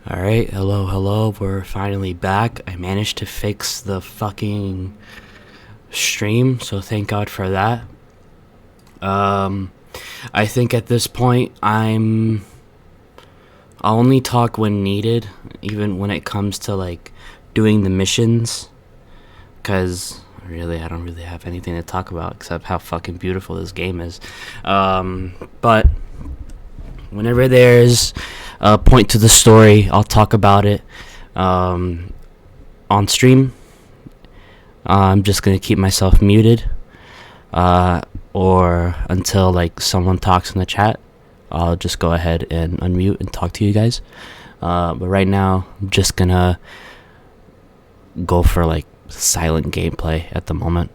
Alright, hello, we're finally back. I managed to fix the fucking stream, so thank God for that. I think at this point, I'll only talk when needed, even when it comes to, like, doing the missions, because, really, I don't really have anything to talk about except how fucking beautiful this game is. But whenever there's a point to the story, I'll talk about it on stream. I'm just gonna keep myself muted, or until like someone talks in the chat. I'll just go ahead and unmute and talk to you guys. But right now, I'm just gonna go for like silent gameplay at the moment.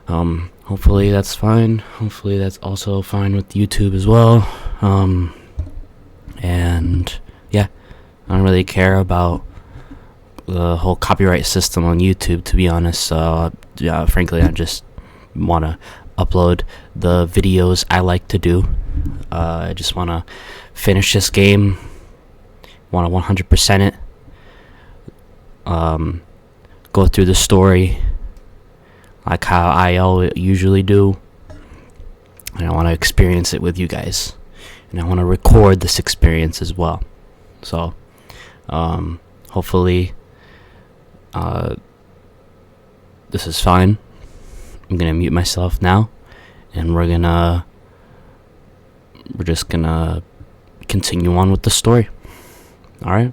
Hopefully that's fine. Hopefully that's also fine with YouTube as well. And yeah, I don't really care about the whole copyright system on YouTube, to be honest. So yeah, frankly, I just want to upload the videos I like to do. I just want to finish this game, want to 100% it, go through the story like how I usually do, and I want to experience it with you guys, and I want to record this experience as well. So hopefully this is fine. I'm gonna mute myself now, and we're just gonna continue on with the story. All right.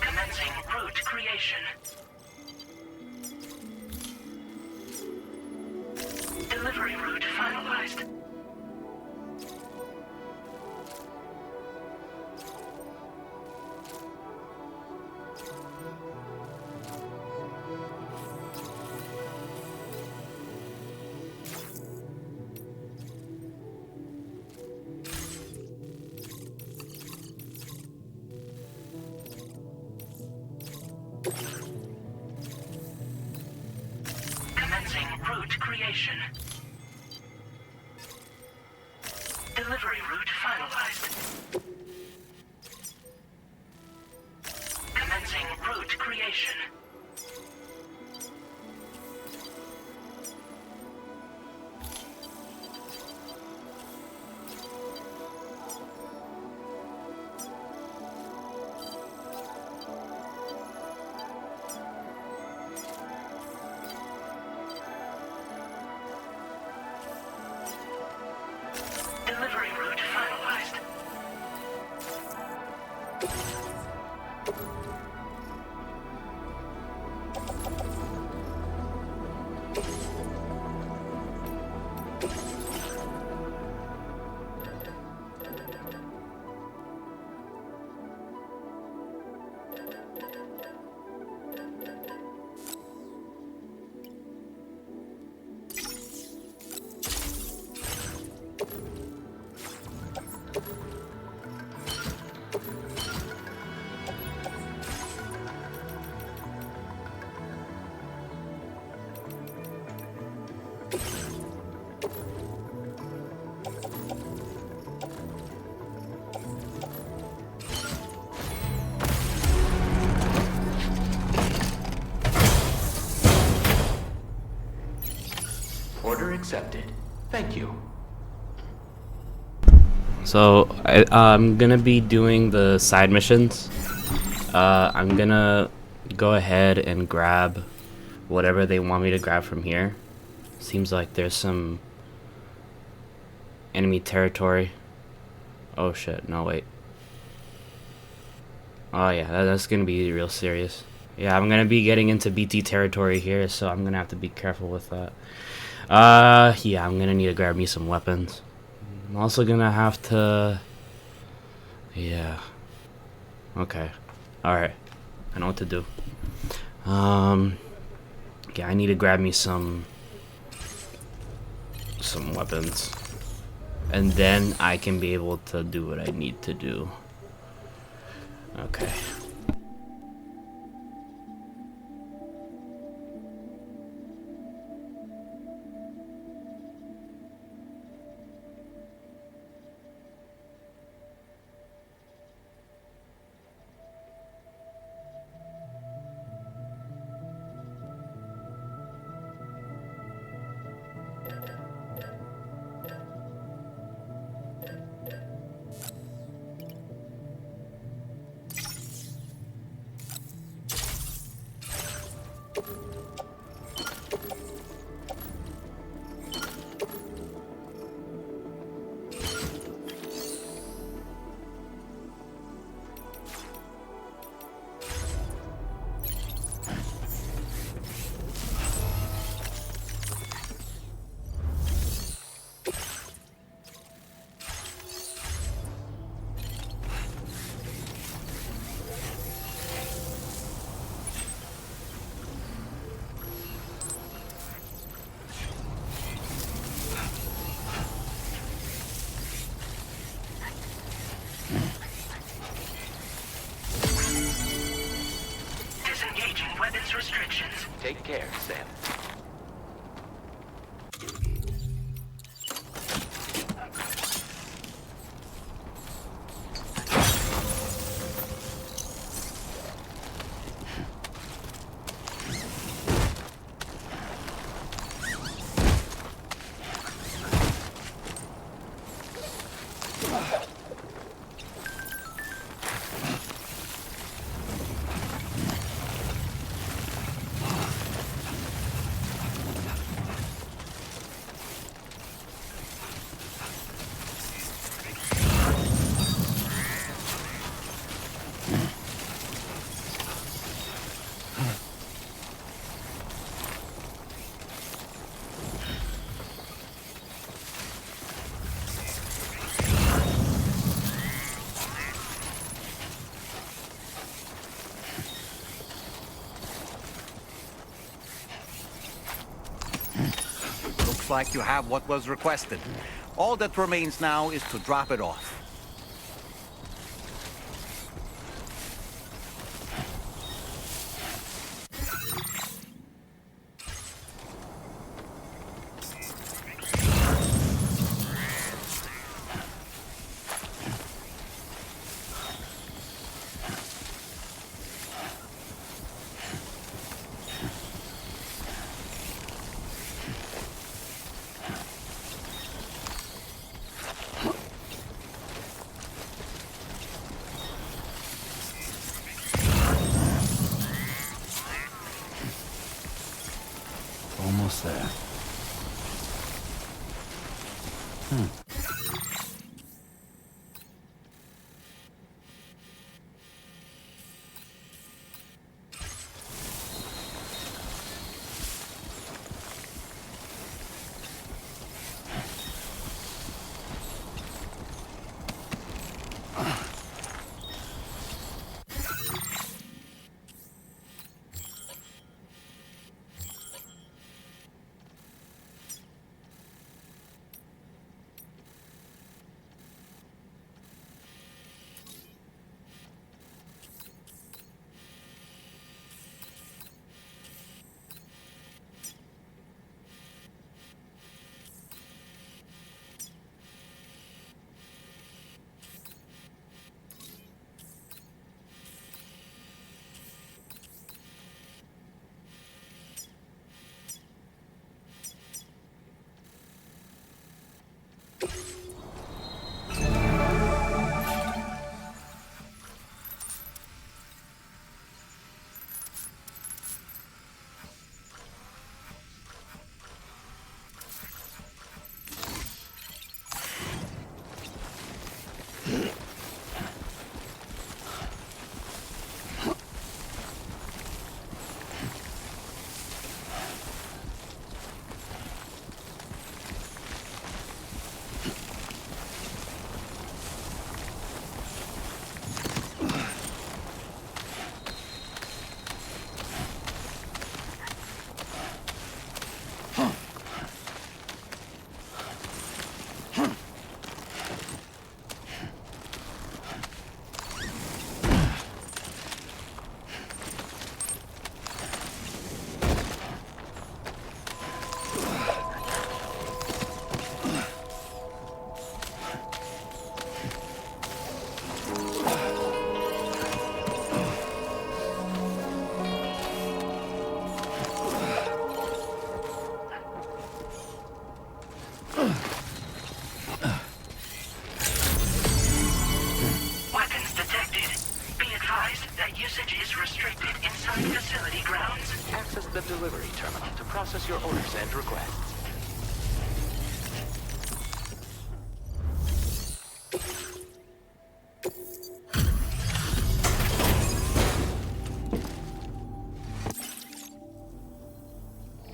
Commencing route creation. Delivery route finalized. Commencing route creation. Delivery route finalized. Commencing route creation. Delivery route finalized. Order accepted. Thank you. So I'm gonna be doing the side missions. I'm gonna go ahead and grab whatever they want me to grab from here. Seems like there's some enemy territory. Oh shit, no wait. Oh yeah, that's gonna be real serious. Yeah, I'm gonna be getting into BT territory here, so I'm gonna have to be careful with that. Yeah, I'm gonna need to grab me some weapons. I'm also gonna have to... Yeah. Okay. Alright. I know what to do. Yeah, I need to grab me some weapons. And then I can be able to do what I need to do. Okay. Disengaging weapons restrictions. Take care, Sam. Looks like you have what was requested. All that remains now is to drop it off. Almost there. facility grounds. Access the delivery terminal to process your orders and requests.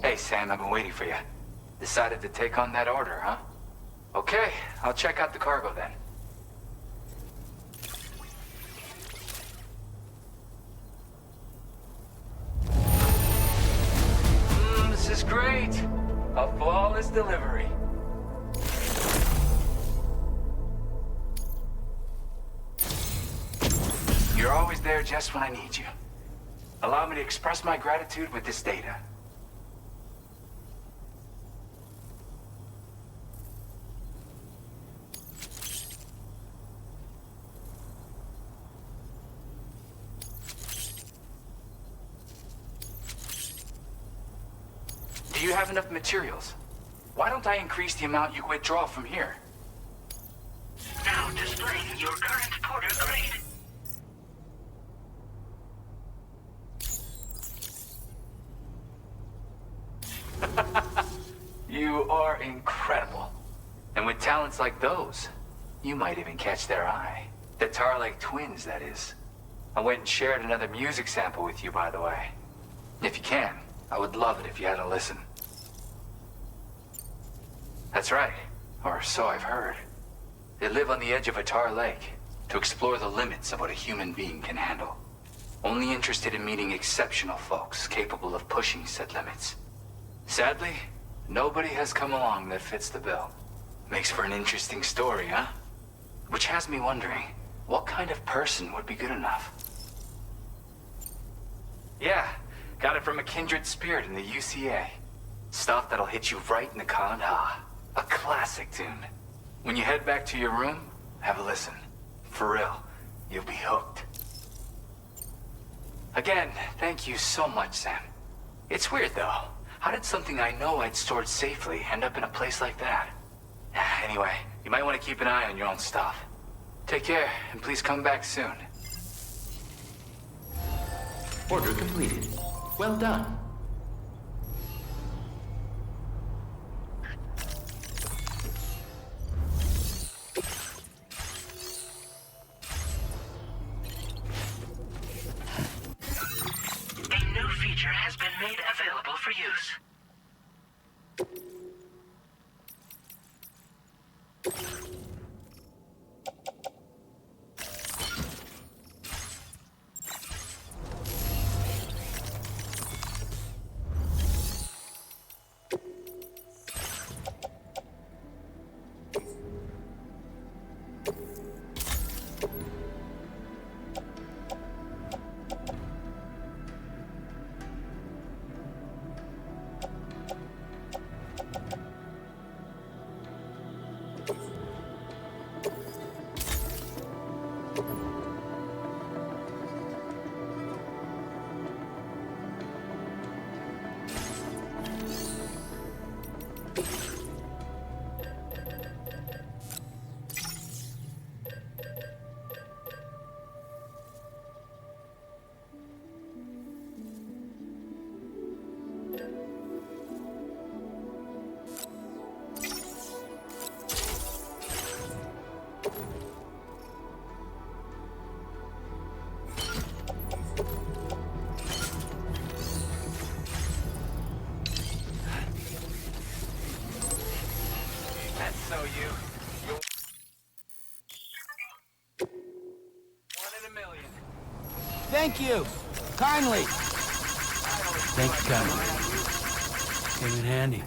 Hey, Sam, I've been waiting for you. Decided to take on that order, huh? Okay, I'll check out the cargo then. This is great. A flawless delivery. You're always there just when I need you. Allow me to express my gratitude with this data. Do you have enough materials? Why don't I increase the amount you withdraw from here? Now displaying your current porter grade. You are incredible. And with talents like those, you might even catch their eye. The Tar-like twins, that is. I went and shared another music sample with you, by the way. If you can, I would love it if you had a listen. That's right, or so I've heard. They live on the edge of a tar lake to explore the limits of what a human being can handle. Only interested in meeting exceptional folks capable of pushing said limits. Sadly, nobody has come along that fits the bill. Makes for an interesting story, huh? Which has me wondering, what kind of person would be good enough? Yeah, got it from a kindred spirit in the UCA. Stuff that'll hit you right in the Kandha. A classic tune. When you head back to your room, have a listen. For real, you'll be hooked. Again, thank you so much, Sam. It's weird, though. How did something I know I'd stored safely end up in a place like that? Anyway, you might want to keep an eye on your own stuff. Take care, and please come back soon. Order completed. Well done. A new feature has been made available for use. So you're one in a million. Thank you. Kindly. Thank you kindly. Came in handy.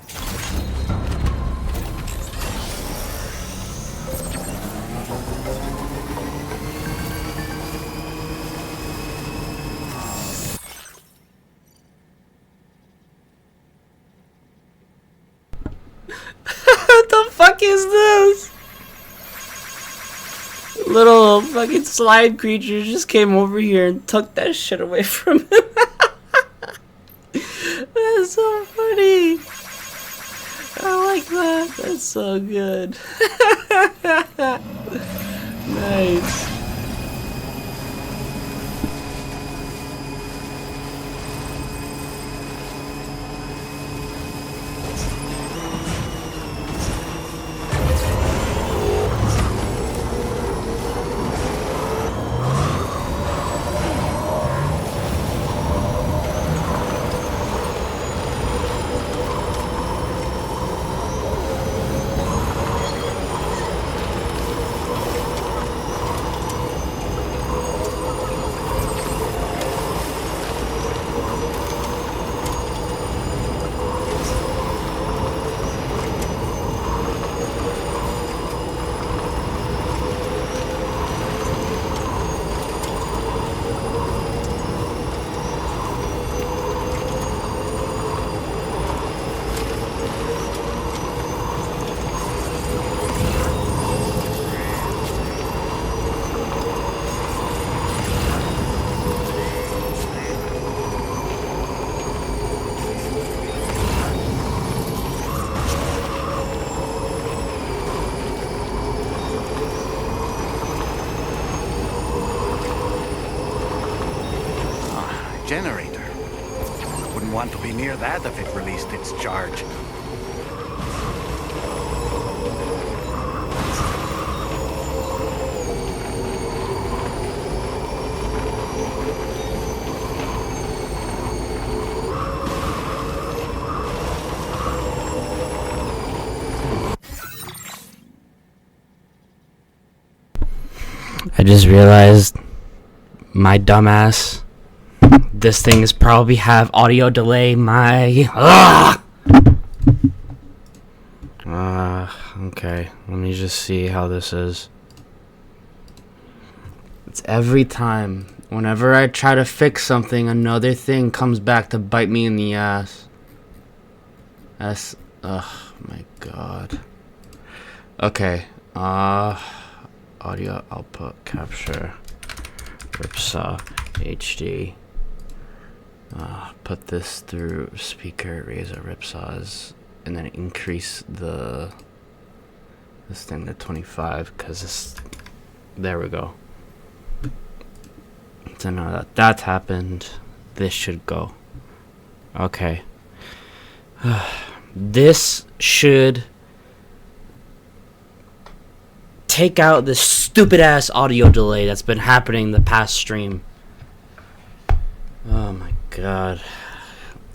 What the fuck is this? Little fucking slime creature just came over here and took that shit away from him. That's so funny. I like that. That's so good. Nice. wouldn't want to be near that if it released its charge. I just realized my dumbass. This thing is probably have audio delay. Okay. Let me just see how this is. It's every time. Whenever I try to fix something, another thing comes back to bite me in the ass. That's. Oh my god. Okay. Audio output capture. Ripsaw HD. Put this through speaker, raise our ripsaws, and then increase this thing to 25 because this. There we go. So now that that's happened, this should go. Okay. This should take out this stupid ass audio delay that's been happening the past stream. Oh my god.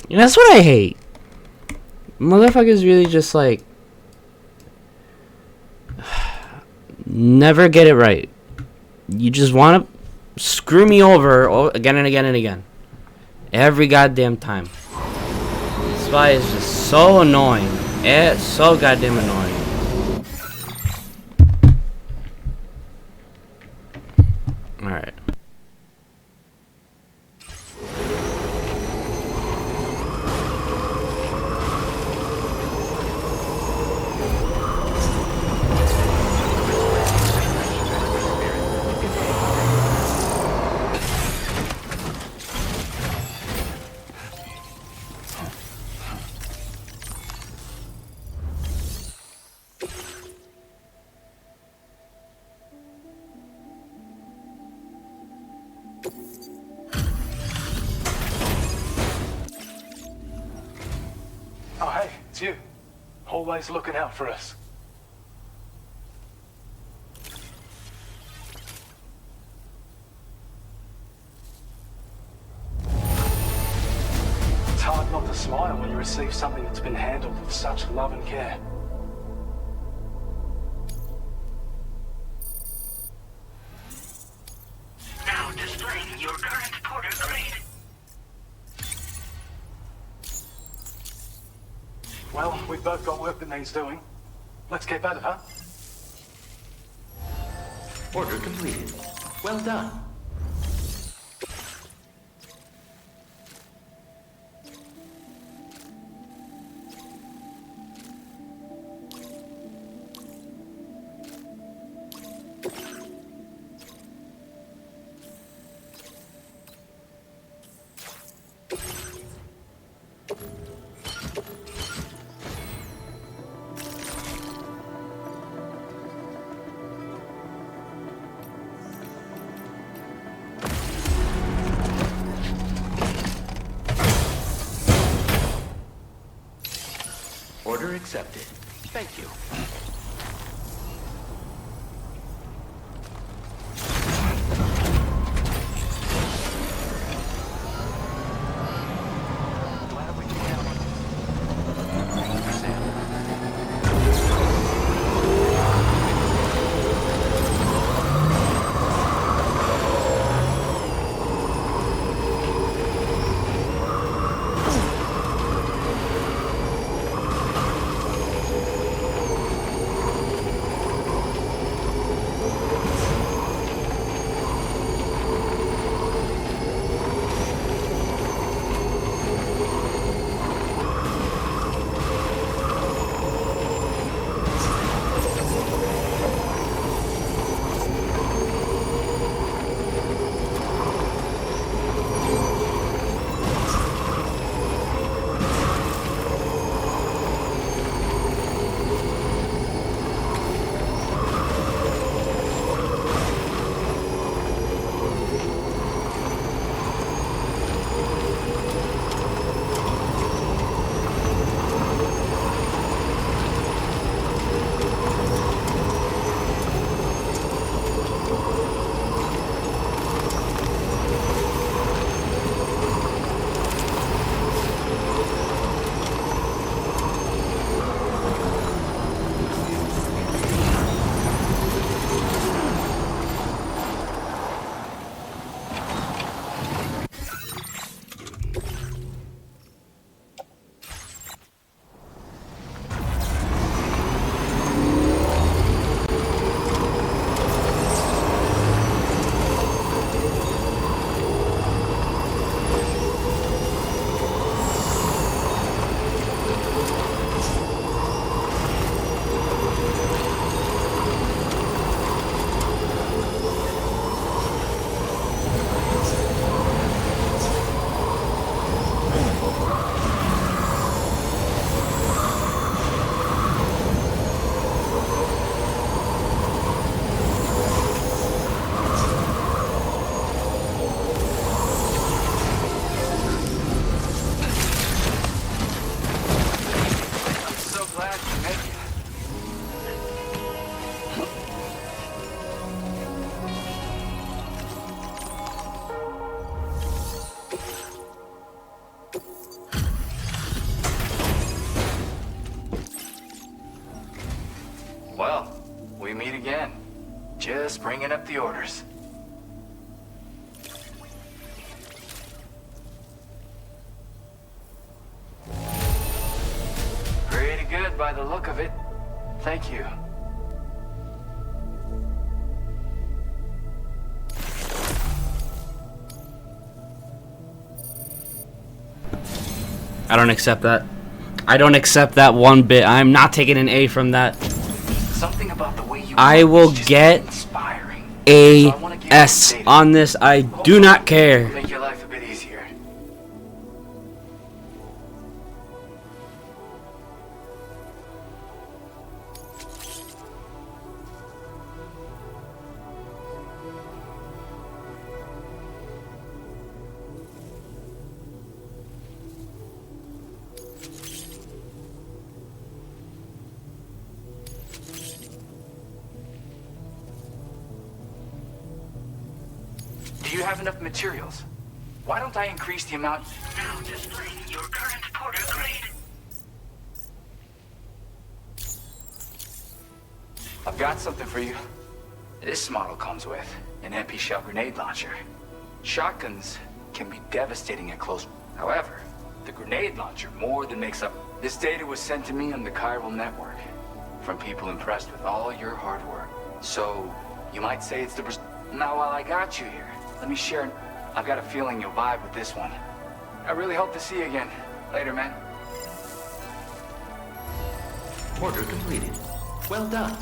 You know, that's what I hate. Motherfuckers really just like never get it right. You just want to screw me over again and again and again. Every goddamn time. This guy is just so annoying. It's so goddamn annoying. Alright. Oh, hey, it's you. Always looking out for us. It's hard not to smile when you receive something that's been handled with such love and care. Now displaying your current porter grade. Well, we've both got work that needs doing. Let's keep at it, huh? Order completed. Well done. Order accepted. Thank you. Glad we can count on you. Sam. Just bringing up the orders. Pretty good by the look of it. Thank you. I don't accept that. I don't accept that one bit. I'm not taking an A from that. Something about the way you I work will is just get inspiring. A So I wanna give you S some data. on this. I do not care. Make your life a bit easier. Do you have enough materials? Why don't I increase the amount? Now displaying your current porter grade. I've got something for you. This model comes with an empty shell grenade launcher. Shotguns can be devastating at close. However, the grenade launcher more than makes up. This data was sent to me on the chiral network from people impressed with all your hard work. So, you might say it's the... Now, while I got you here, let me share. I've got a feeling you'll vibe with this one. I really hope to see you again. Later, man. Order completed. Well done.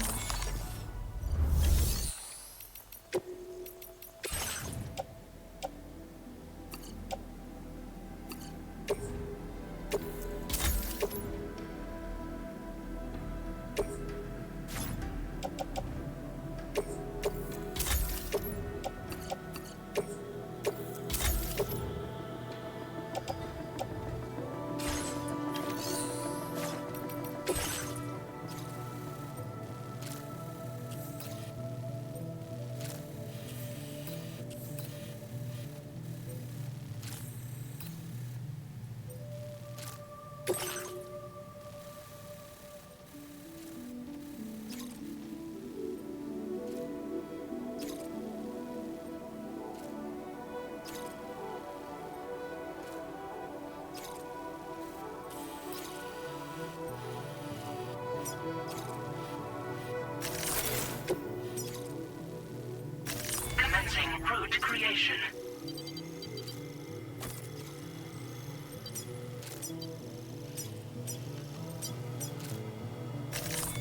Commencing route creation.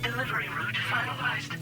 Delivery route finalized.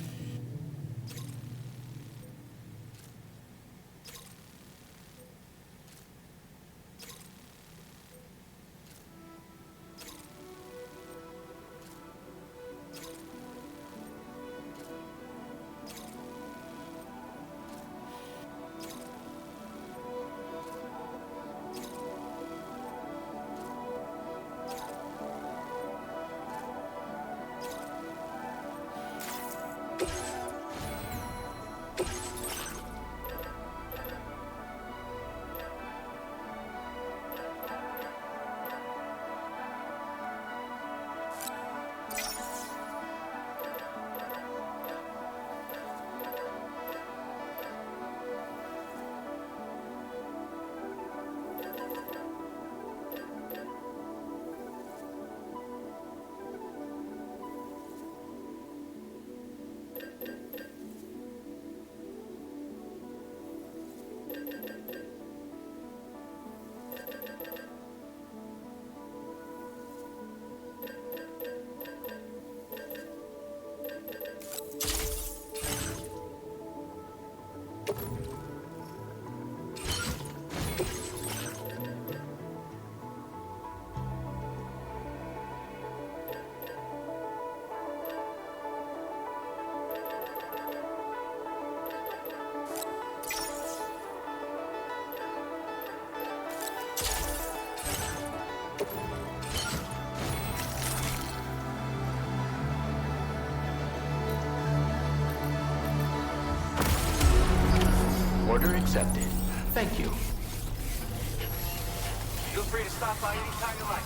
Order accepted. Thank you. Feel free to stop by anytime you like.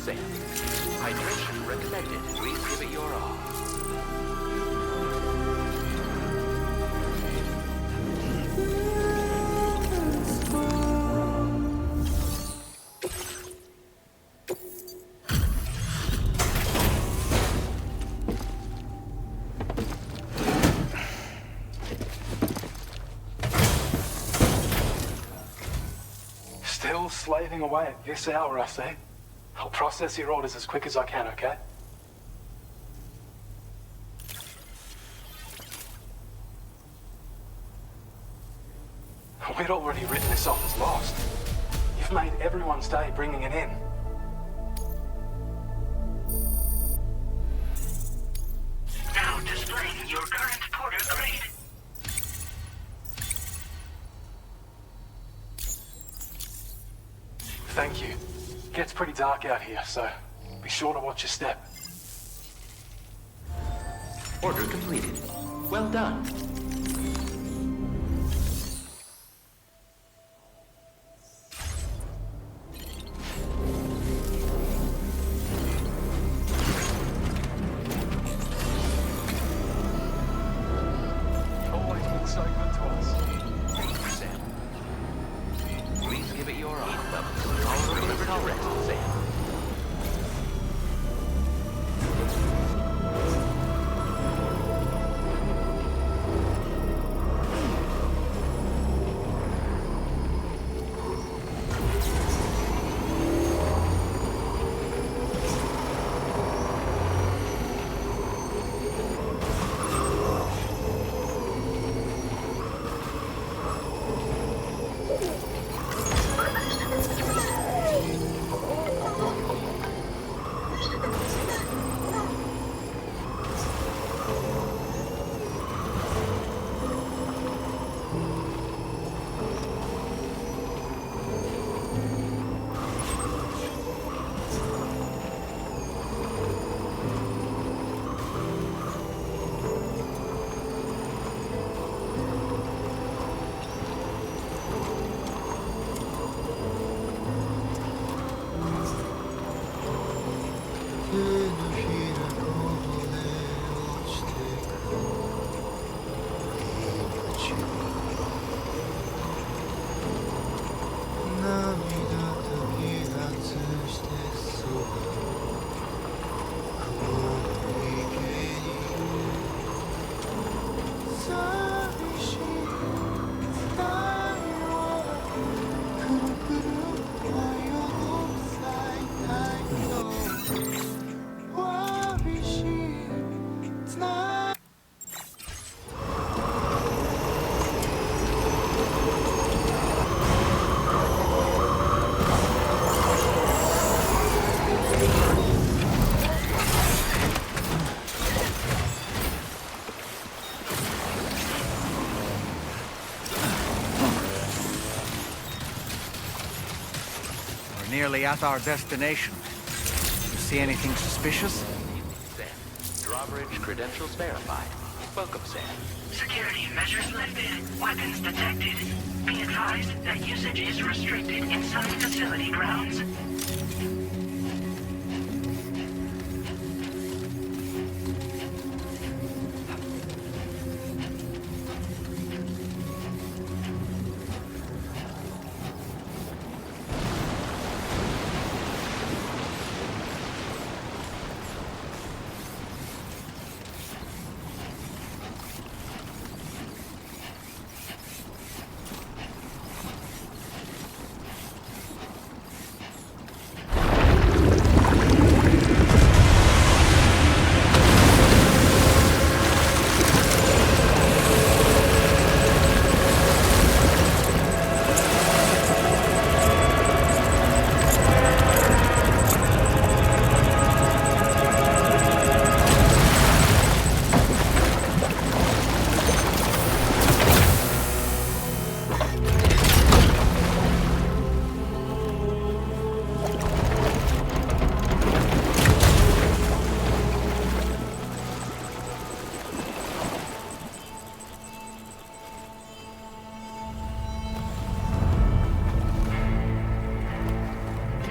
Sam. Hydration recommended. Please give it your all. slaving away at this hour, I say. I'll process your orders as quick as I can, okay? We'd already written this off as lost. You've made everyone's day bringing it in. Now displaying your current porter grade. Thank you. Gets pretty dark out here, so be sure to watch your step. Order completed. Well done. Always been so good to us. Thank you, Sam. Please give it your all. All delivered to rest, Sam. Nearly at our destination. You see anything suspicious? Sam. Drawbridge credentials verified. Welcome, Sam. Security measures lifted. Weapons detected. Be advised that usage is restricted inside facility grounds.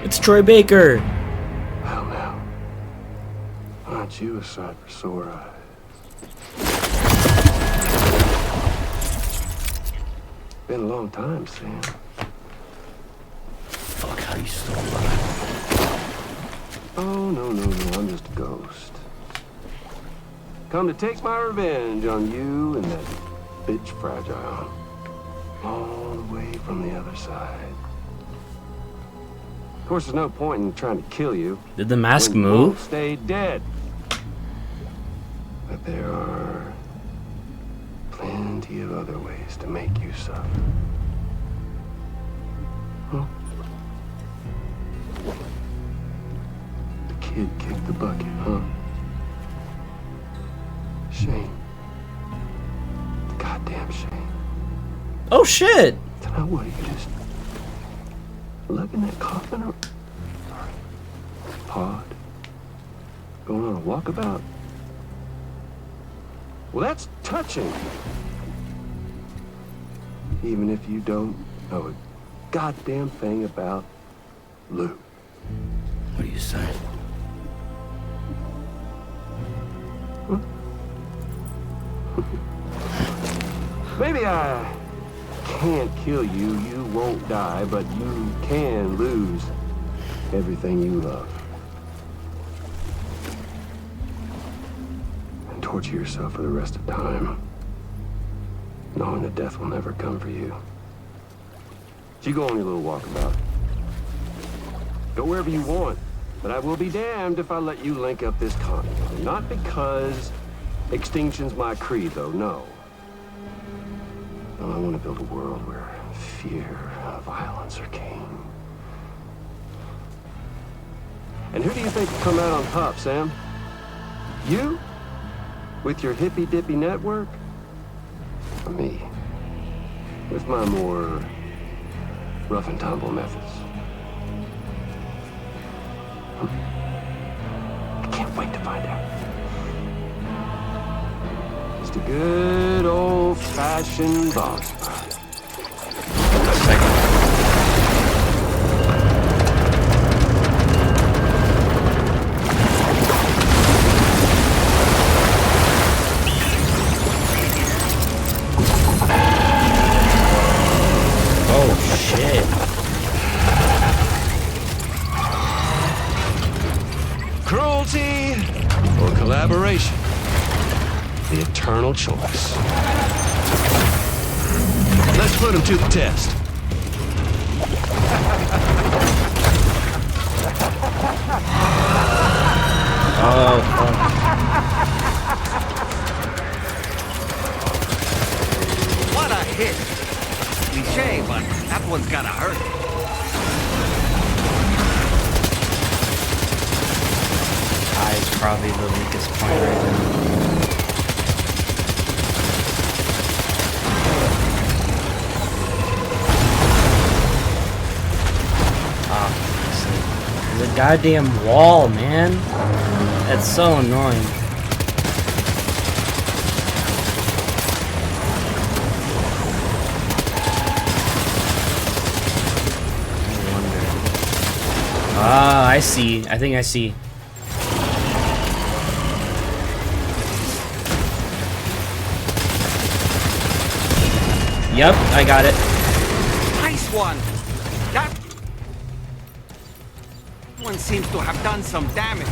It's Troy Baker! Well now, aren't you a sight for sore eyes? Been a long time, Sam. Fuck, how you still alive? Oh, no, I'm just a ghost. Come to take my revenge on you and that bitch Fragile. All the way from the other side. course, there's no point in trying to kill you. Did the mask when you won't move? stay dead. But there are plenty of other ways to make you suffer. Huh? The kid kicked the bucket, huh? Shame. Goddamn shame. Oh shit! Now what, you just lug in that coffin or pod? Going on a walkabout? Well, that's touching. Even if you don't know a goddamn thing about Lou. What do you say? Maybe I can't kill you, you won't die, but you can lose everything you love. And torture yourself for the rest of time, knowing that death will never come for you. So you go on your little walkabout. Go wherever you want, but I will be damned if I let you link up this continent. Not because extinction's my creed, though, no. I want to build a world where fear and violence are king. And who do you think will come out on top, Sam? You? With your hippy-dippy network? Or me? With my more rough and tumble methods? I can't wait to find out. Just a good old-fashioned boss fight. Oh shit. Cruelty or collaboration? The eternal choice. Let's put him to the test. Oh fuck. What a hit! Cliche, but that one's gotta hurt. Eye is probably the weakest point right now. The goddamn wall, man. That's so annoying. I wonder. Ah, I see. I think I see. Yep, I got it. Nice one! That one seems to have done some damage.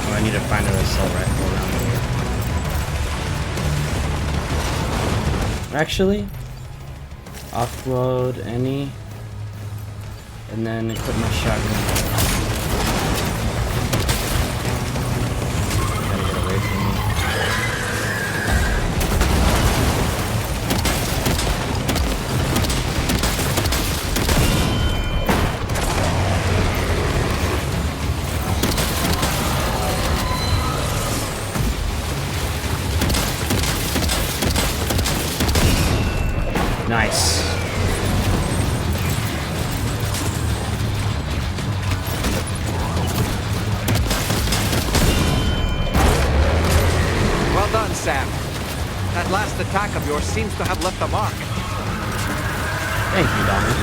I need to find an assault rifle around here. Actually, offload any, and then equip my shotgun. Gotta get away from me. Nice. Well done, Sam. That last attack of yours seems to have left a mark. Thank you, Donnie.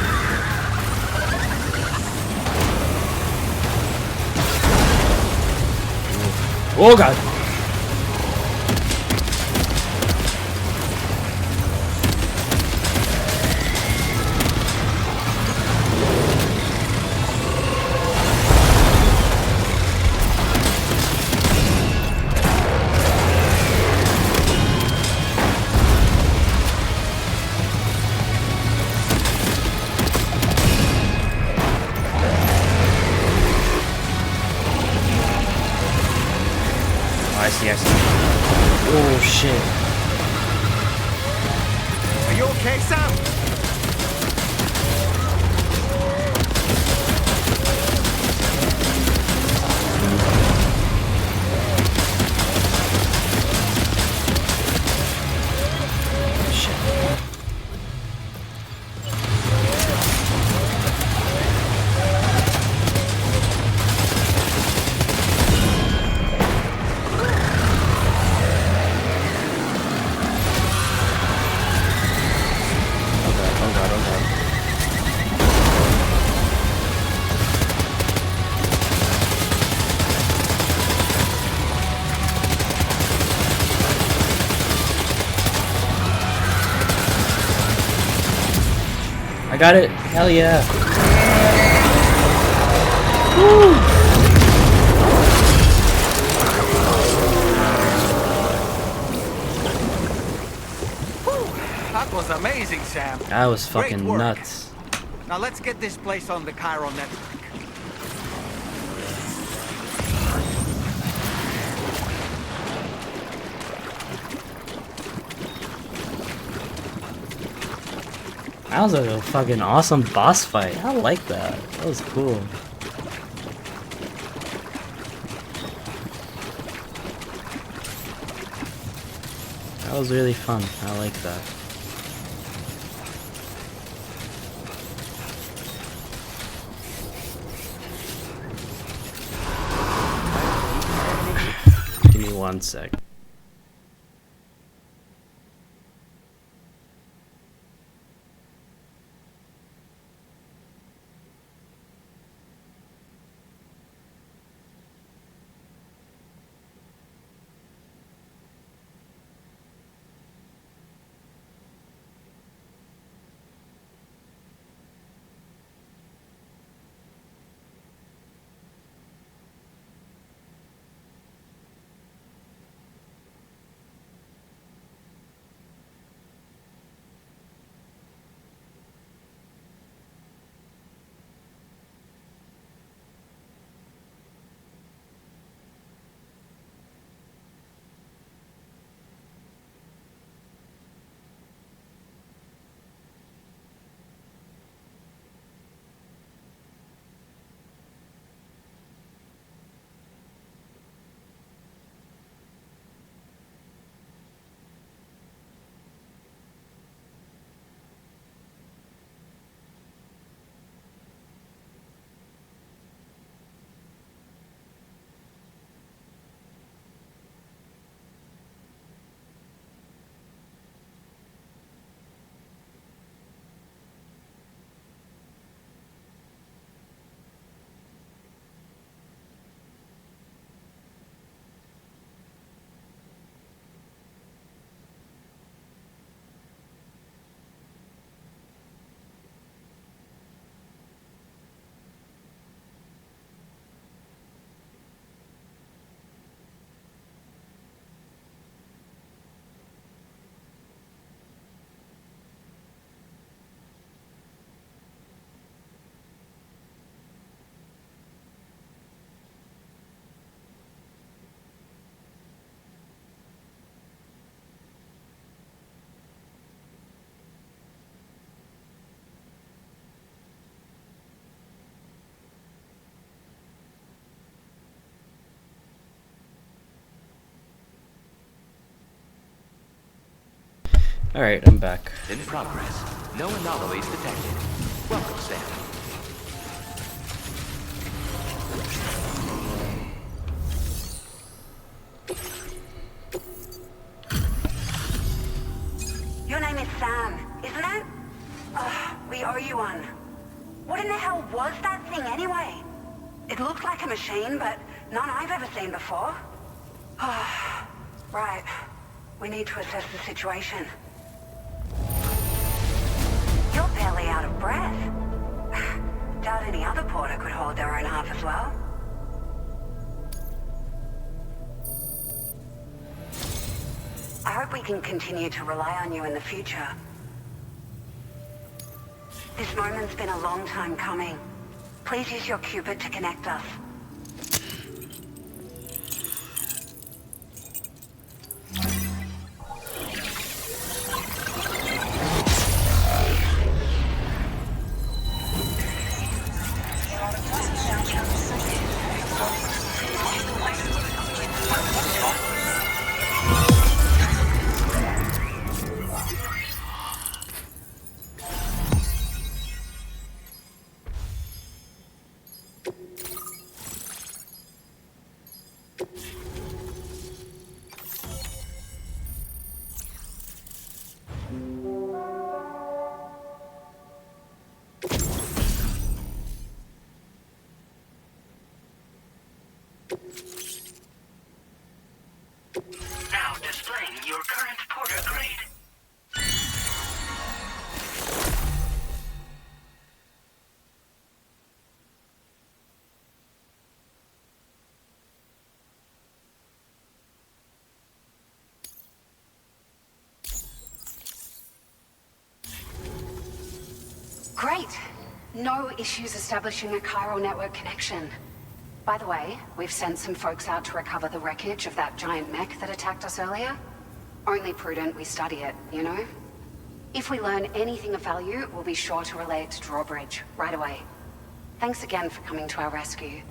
Oh god. I see. Oh shit. Are you okay, Sam? Shit. I got it. Hell yeah. Woo. That was amazing, Sam. That was Great fucking work. nuts. Now let's get this place on the Cairo network. That was a fucking awesome boss fight. I like that. That was cool. That was really fun. I like that. Give me 1 sec. Alright, I'm back. In progress. No anomalies detected. Welcome, Sam. Your name is Sam, isn't it? We owe you one. What in the hell was that thing anyway? It looked like a machine, but none I've ever seen before. Right. We need to assess the situation. You're barely out of breath. Doubt any other porter could hold their own half as well. I hope we can continue to rely on you in the future. This moment's been a long time coming. Please use your Cupid to connect us. Now displaying your current porter grade. Great. No issues establishing a chiral network connection. By the way, we've sent some folks out to recover the wreckage of that giant mech that attacked us earlier. Only prudent we study it, you know? If we learn anything of value, we'll be sure to relay it to Drawbridge right away. Thanks again for coming to our rescue.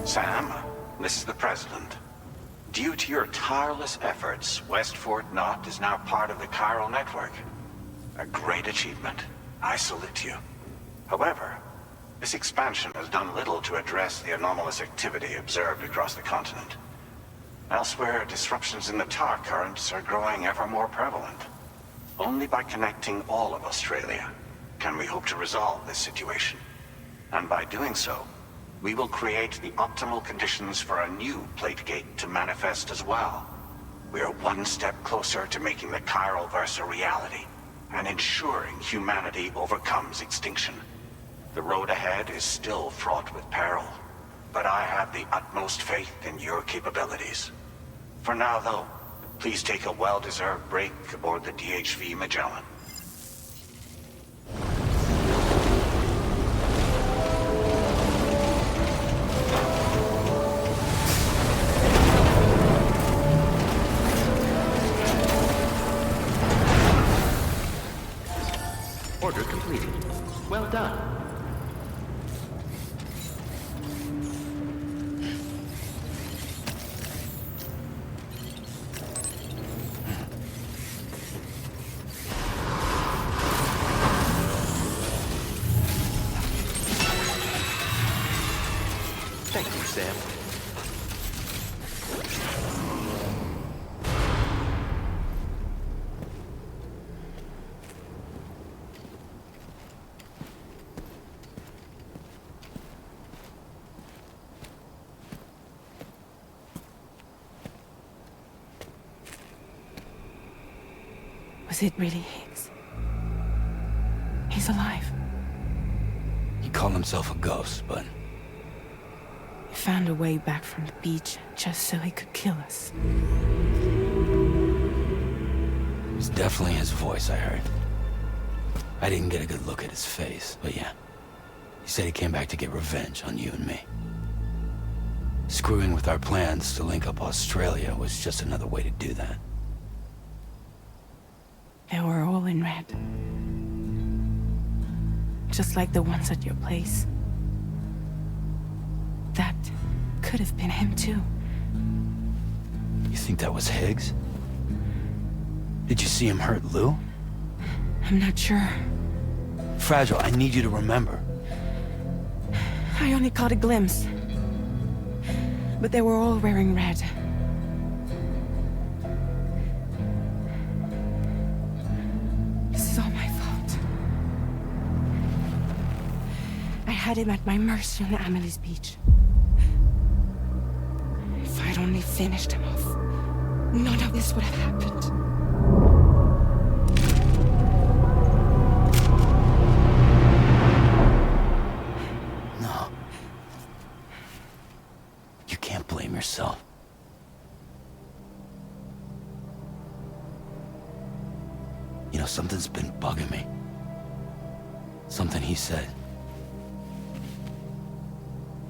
Sam, this is the President. Due to your tireless efforts, West Fort Knot is now part of the chiral network. A great achievement. I salute you. However, this expansion has done little to address the anomalous activity observed across the continent. Elsewhere, disruptions in the tar currents are growing ever more prevalent. Only by connecting all of Australia can we hope to resolve this situation. And by doing so, we will create the optimal conditions for a new Plategate to manifest as well. We are one step closer to making the chiral verse a reality, and ensuring humanity overcomes extinction. The road ahead is still fraught with peril, but I have the utmost faith in your capabilities. For now, though, please take a well-deserved break aboard the DHV Magellan. Order completed. Well done. Thank you, Sam. Was it really Higgs? He's alive. He called himself a ghost, but He found a way back from the beach just so he could kill us. it was definitely his voice I heard. I didn't get a good look at his face, but yeah. He said he came back to get revenge on you and me. Screwing with our plans to link up Australia was just another way to do that. They were all in red. Just like the ones at your place. That could have been him too. You think that was Higgs? Did you see him hurt Lou? I'm not sure. Fragile, I need you to remember. I only caught a glimpse. But they were all wearing red. This is all my fault. I had him at my mercy on Amelie's beach. If I'd only we finished him off, none of this would have happened. No. You can't blame yourself. You know, something's been bugging me. Something he said.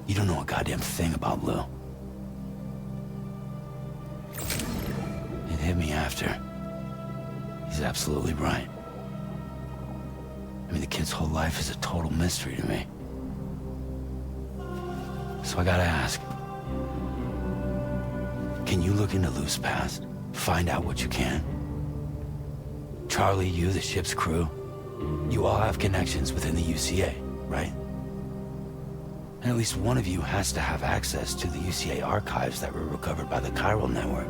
You don't know a goddamn thing about Lou. It hit me after. He's absolutely right. I mean, the kid's whole life is a total mystery to me. So I gotta ask. Can you look into Lou's past? Find out what you can? Charlie, you, the ship's crew, you all have connections within the UCA, right? And at least one of you has to have access to the UCA archives that were recovered by the Chiral Network.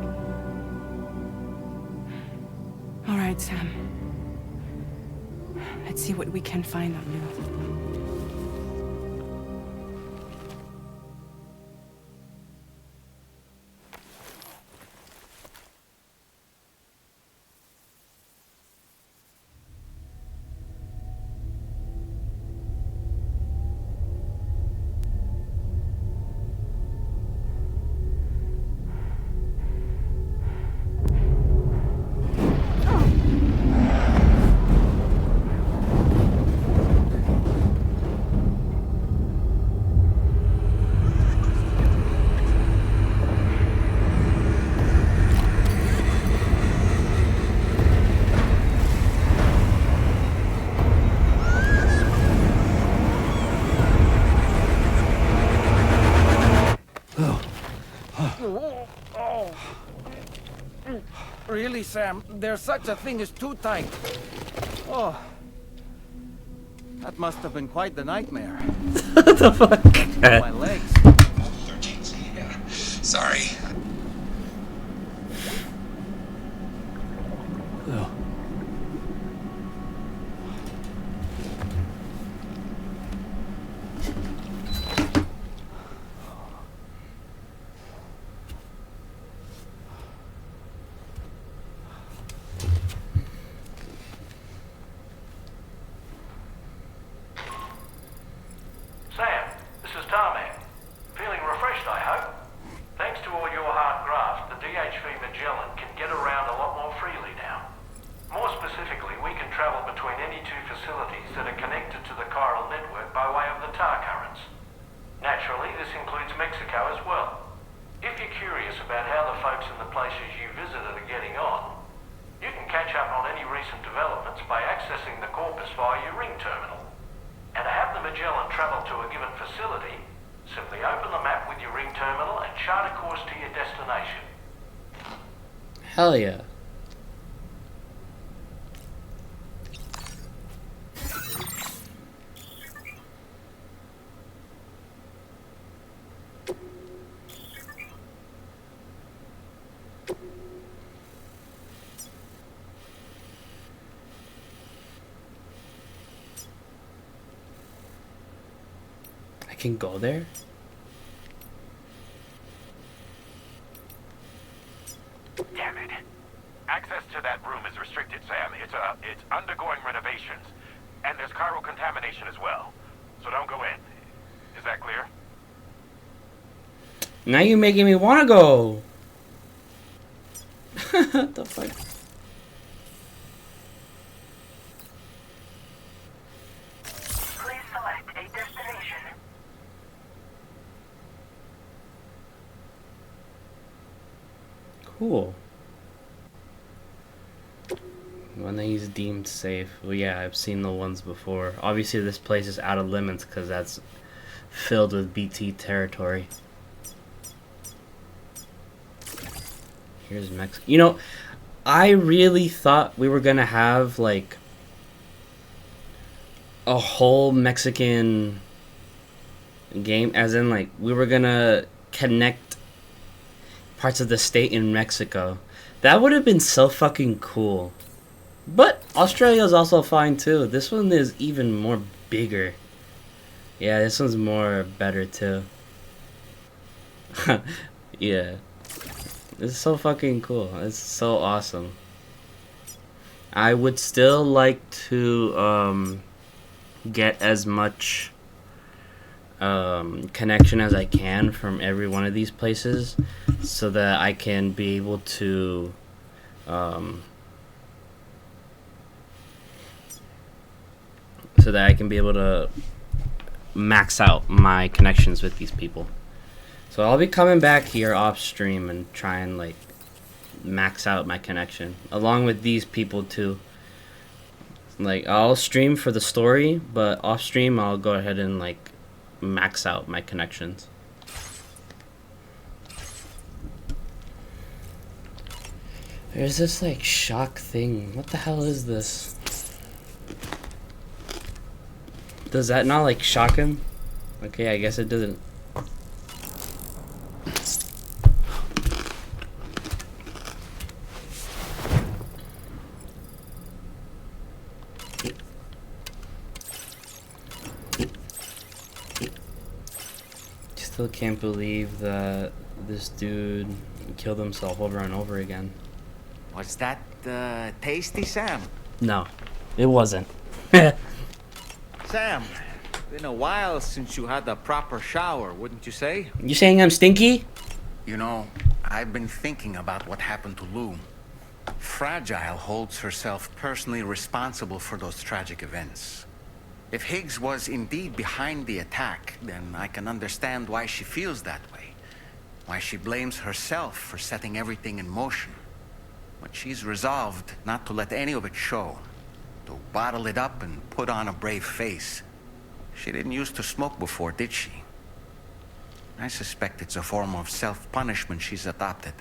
All right, Sam. Let's see what we can find on Lou. Really, Sam, there's such a thing as too tight. Oh. That must have been quite the nightmare. What the fuck? My legs. 13C, yeah. Sorry. Lou. Sam, this is Tarman. Feeling refreshed, I hope. Thanks to all your hard graft, the DHV Magellan can get around a lot more freely now. More specifically, we can travel between any two facilities that are connected to the chiral network by way of the tar currents. Naturally, this includes Mexico as well. If you're curious about how the folks in the places you visited are getting on, you can catch up on any recent developments by accessing the corpus via your ring terminal. And to have the Magellan travel to a given facility, simply open the map with your ring terminal and chart a course to your destination. Hell yeah. I can go there? Damn it. Access to that room is restricted, Sam. It's undergoing renovations. And there's chiral contamination as well. So don't go in. Is that clear? Now you're making me wanna go. What the fuck? Please select a destination. Cool. When they use deemed safe. Well, yeah, I've seen the ones before. Obviously, this place is out of limits because that's filled with BT territory. Here's Mexico. You know, I really thought we were gonna have like a whole Mexican game, as in like we were gonna connect parts of the state in Mexico. That would have been so fucking cool. But Australia's also fine too. This one is even more bigger. Yeah, this one's more better too. Yeah. It's so fucking cool. It's so awesome. I would still like to get as much connection as I can from every one of these places, so that I can be able to max out my connections with these people. So I'll be coming back here off stream and try and like max out my connection along with these people too. Like, I'll stream for the story, but off stream I'll go ahead and like max out my connections. There's this like shock thing. What the hell is this? Does that not like shock him? Okay, I guess it doesn't. Still can't believe that this dude killed himself over and over again. Was that tasty, Sam? No, it wasn't. Sam, been a while since you had a proper shower, wouldn't you say? You saying I'm stinky? You know, I've been thinking about what happened to Lou. Fragile holds herself personally responsible for those tragic events. If Higgs was indeed behind the attack, then I can understand why she feels that way. Why she blames herself for setting everything in motion. But she's resolved not to let any of it show. To bottle it up and put on a brave face. She didn't used to smoke before, did she? I suspect it's a form of self-punishment she's adopted.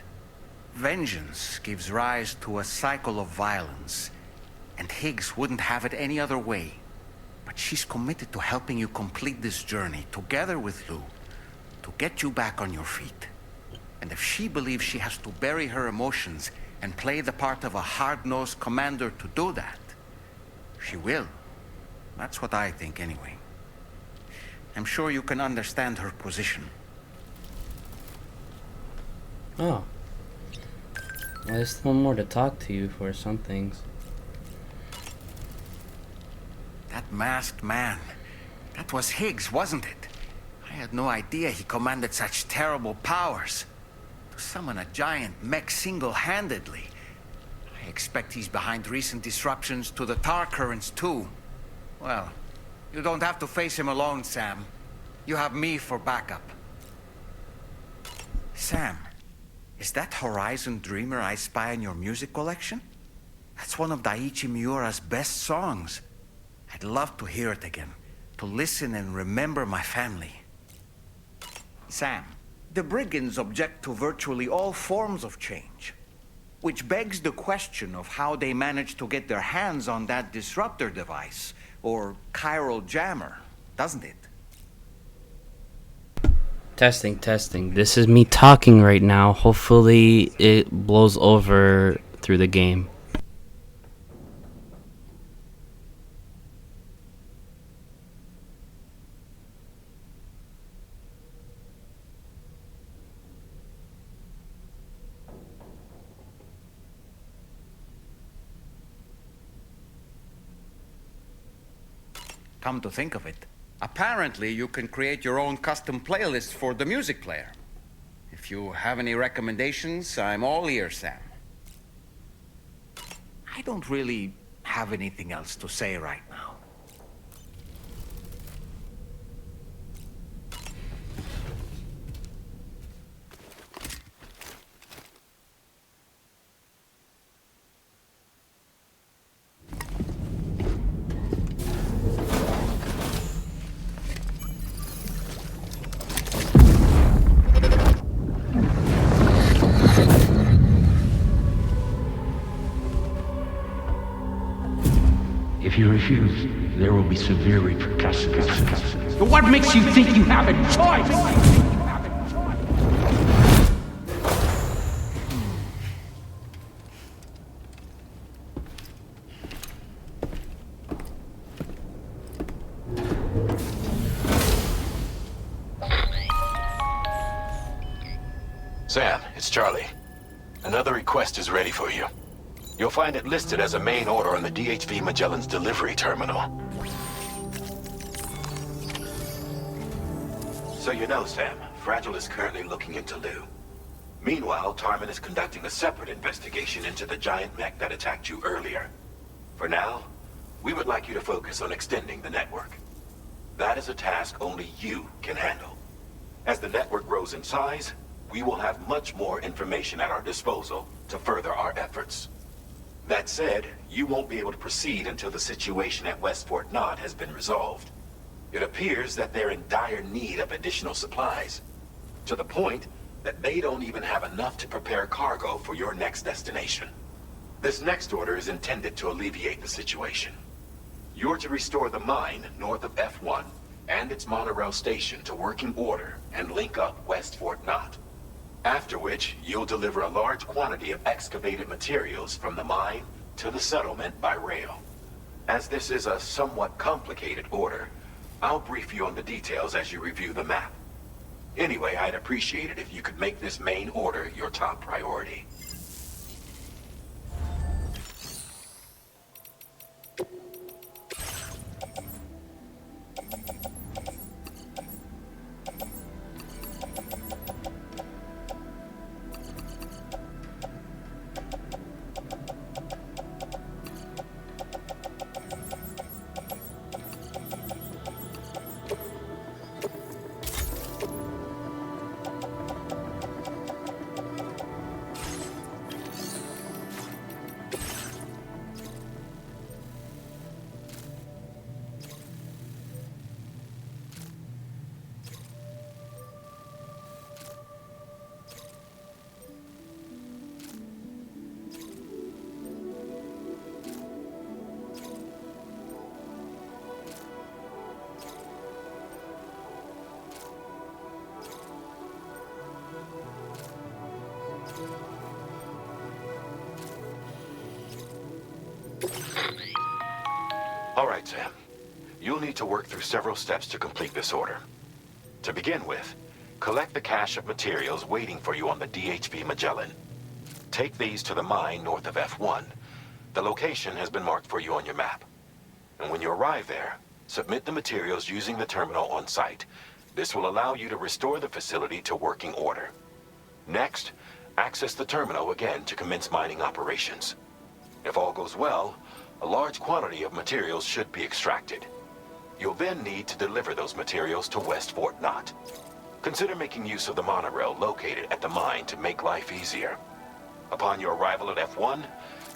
Vengeance gives rise to a cycle of violence, and Higgs wouldn't have it any other way. But she's committed to helping you complete this journey, together with Lou, to get you back on your feet. And if she believes she has to bury her emotions and play the part of a hard-nosed commander to do that, she will. That's what I think, anyway. I'm sure you can understand her position. Oh. Well, there's still more to talk to you for some things. That masked man. That was Higgs, wasn't it? I had no idea he commanded such terrible powers. To summon a giant mech single-handedly. I expect he's behind recent disruptions to the tar currents, too. Well, you don't have to face him alone, Sam. You have me for backup. Sam, is that Horizon Dreamer I spy in your music collection? That's one of Daiichi Miura's best songs. I'd love to hear it again, to listen and remember my family. Sam, the brigands object to virtually all forms of change, which begs the question of how they managed to get their hands on that disruptor device, or chiral jammer, doesn't it? Testing, testing. This is me talking right now. Hopefully it blows over through the game. Come to think of it, apparently you can create your own custom playlist for the music player. If you have any recommendations, I'm all ears, Sam. I don't really have anything else to say right now. If you refuse, there will be severe repercussions. But what makes you think you have a choice? Sam, it's Charlie. Another request is ready for you. You'll find it listed as a main order on the DHV Magellan's delivery terminal. So you know, Sam, Fragile is currently looking into Lou. Meanwhile, Tarman is conducting a separate investigation into the giant mech that attacked you earlier. For now, we would like you to focus on extending the network. That is a task only you can handle. As the network grows in size, we will have much more information at our disposal to further our efforts. That said, you won't be able to proceed until the situation at West Fort Knott has been resolved. It appears that they're in dire need of additional supplies, to the point that they don't even have enough to prepare cargo for your next destination. This next order is intended to alleviate the situation. You're to restore the mine north of F1 and its monorail station to working order and link up West Fort Knott. After which, you'll deliver a large quantity of excavated materials from the mine to the settlement by rail. As this is a somewhat complicated order, I'll brief you on the details as you review the map. Anyway, I'd appreciate it if you could make this main order your top priority. All right, Sam. You'll need to work through several steps to complete this order. To begin with, collect the cache of materials waiting for you on the DHV Magellan. Take these to the mine north of F1. The location has been marked for you on your map. And when you arrive there, submit the materials using the terminal on site. This will allow you to restore the facility to working order. Next, access the terminal again to commence mining operations. If all goes well, a large quantity of materials should be extracted. You'll then need to deliver those materials to West Fort Knott. Consider making use of the monorail located at the mine to make life easier. Upon your arrival at F1,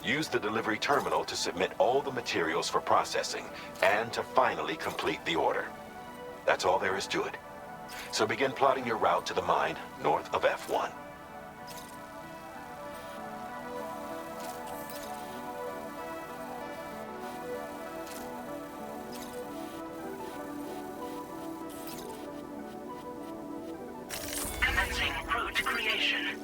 use the delivery terminal to submit all the materials for processing and to finally complete the order. That's all there is to it. So begin plotting your route to the mine north of F1. Commencing route creation.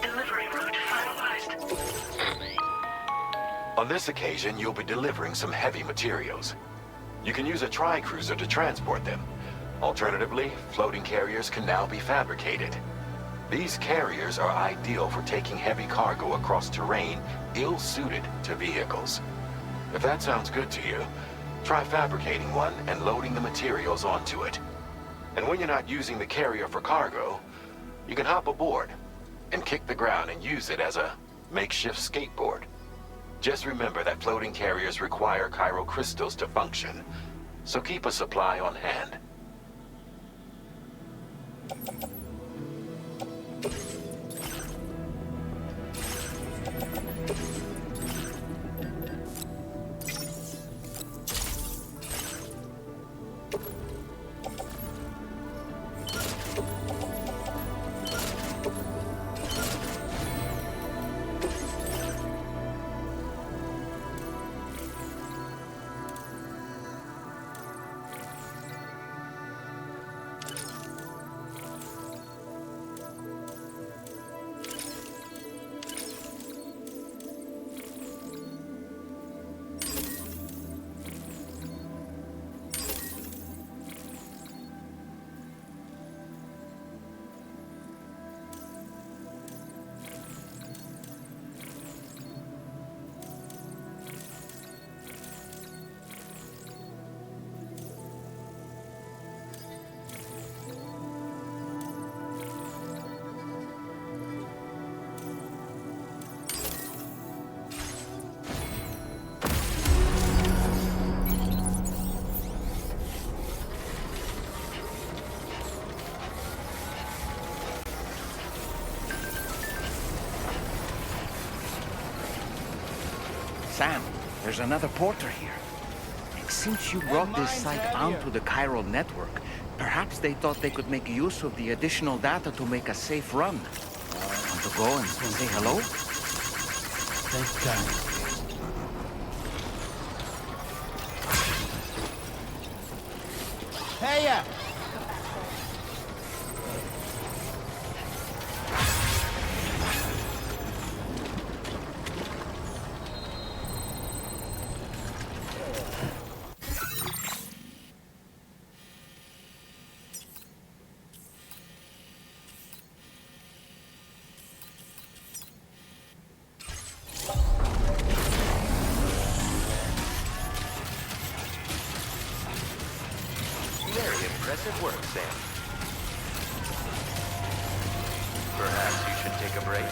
Delivery route finalized. On this occasion, you'll be delivering some heavy materials. You can use a tri-cruiser to transport them. Alternatively, floating carriers can now be fabricated. These carriers are ideal for taking heavy cargo across terrain ill-suited to vehicles. If that sounds good to you, try fabricating one and loading the materials onto it. And when you're not using the carrier for cargo, you can hop aboard and kick the ground and use it as a makeshift skateboard. Just remember that floating carriers require chiral crystals to function, so keep a supply on hand. Sam, there's another porter here. Since you brought this site onto the chiral network, perhaps they thought they could make use of the additional data to make a safe run. Want to go and say hello? Thank God. Hey! Very impressive work, Sam. Perhaps you should take a break.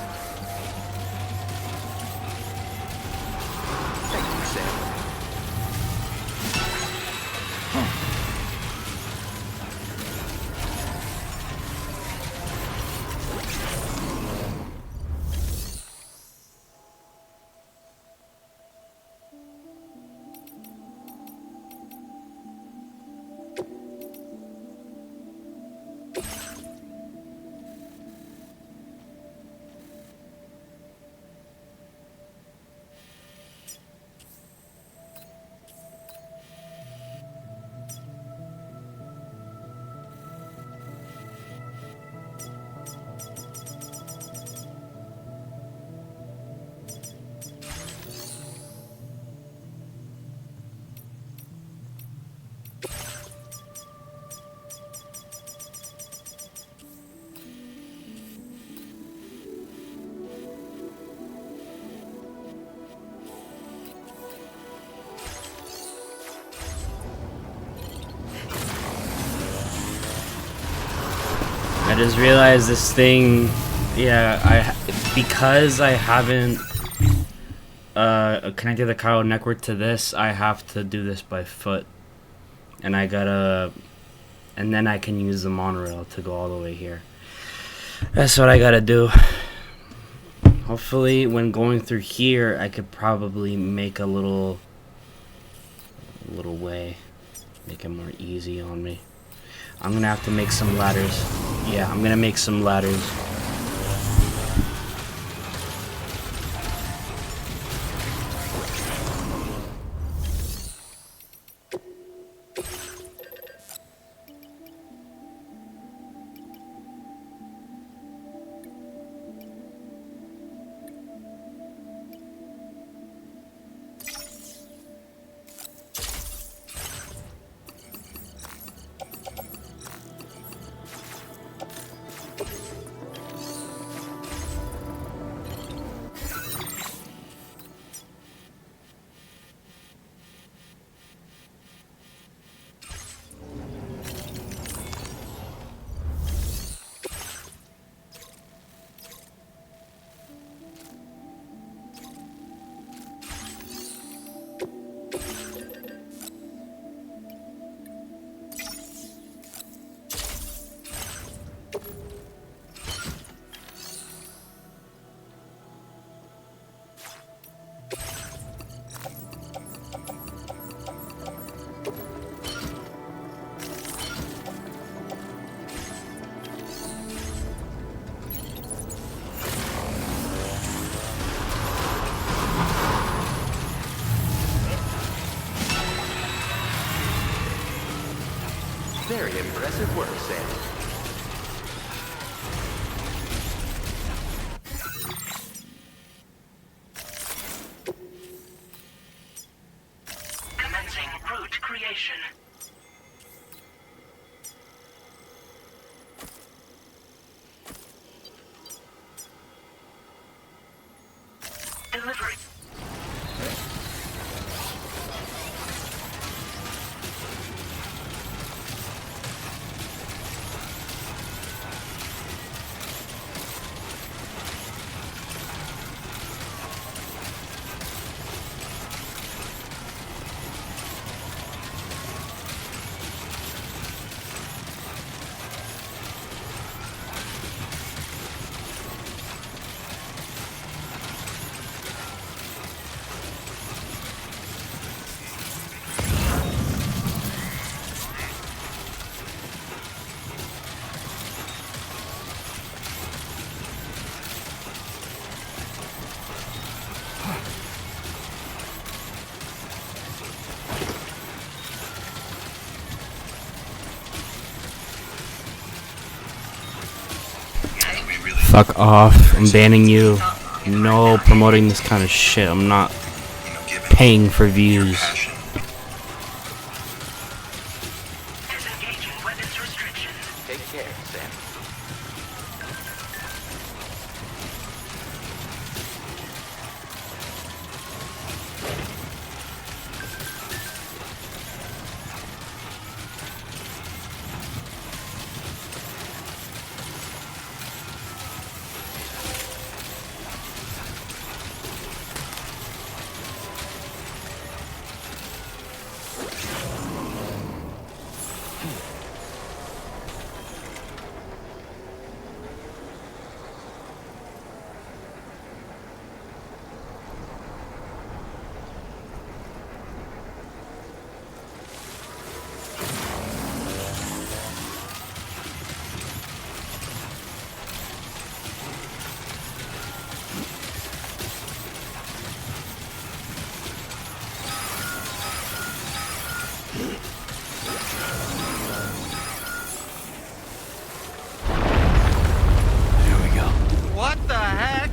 Thank you, Sam. I just realized this thing, yeah, because I haven't connected the chiral network to this, I have to do this by foot. And and then I can use the monorail to go all the way here. That's what I gotta do. Hopefully when going through here, I could probably make a little way, make it more easy on me. I'm gonna have to make some ladders. Yeah, I'm gonna make some ladders. Very impressive work, Sam. Commencing route creation. Delivery. Fuck off. I'm banning you. No promoting this kind of shit. I'm not paying for views. Take care, Sam. What the heck?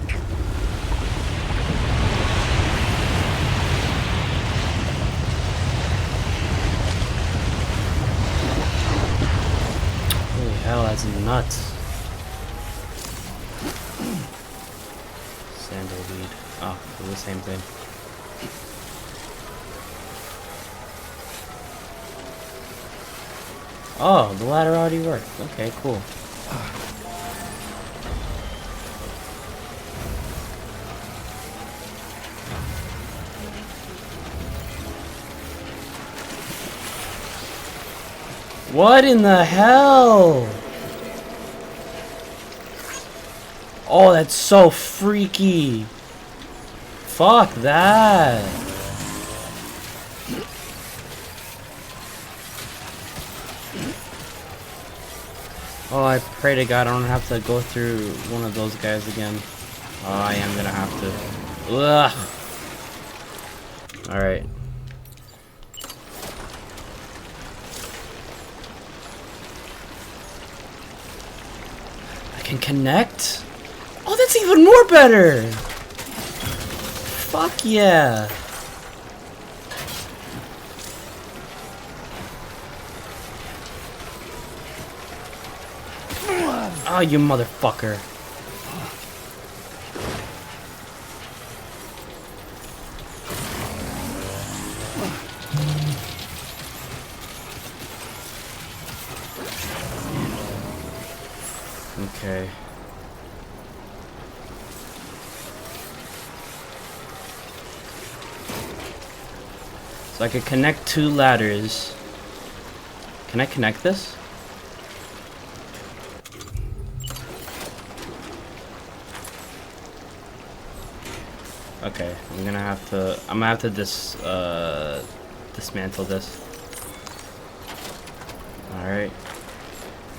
Holy hell, that's nuts. Sandalweed. Oh, they're the same thing. Oh, the ladder already worked. Okay, cool. What in the hell? Oh, that's so freaky. Fuck that. Oh, I pray to God I don't have to go through one of those guys again. Oh, I am gonna have to. Ugh. Alright. I can connect? Oh, that's even more better! Fuck yeah! Oh, you motherfucker. Okay. So I could connect two ladders. Can I connect this? Okay, I'm gonna have to dismantle this. Alright.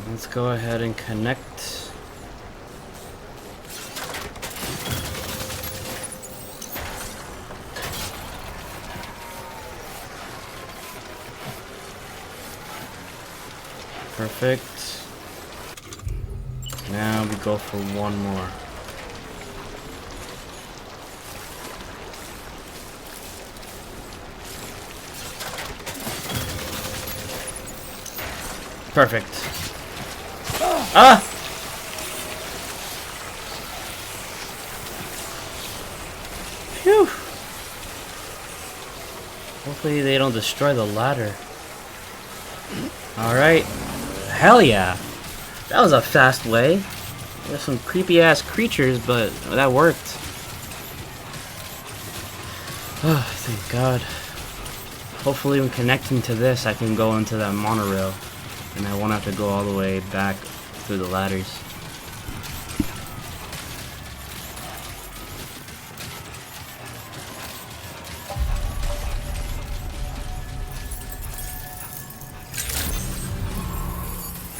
Let's go ahead and connect. Perfect. Now we go for one more. Perfect. Ah! Phew. Hopefully they don't destroy the ladder. Alright. Hell yeah. That was a fast way. There's some creepy ass creatures, but that worked. Oh, thank God. Hopefully when connecting to this I can go into that monorail. And I won't have to go all the way back through the ladders.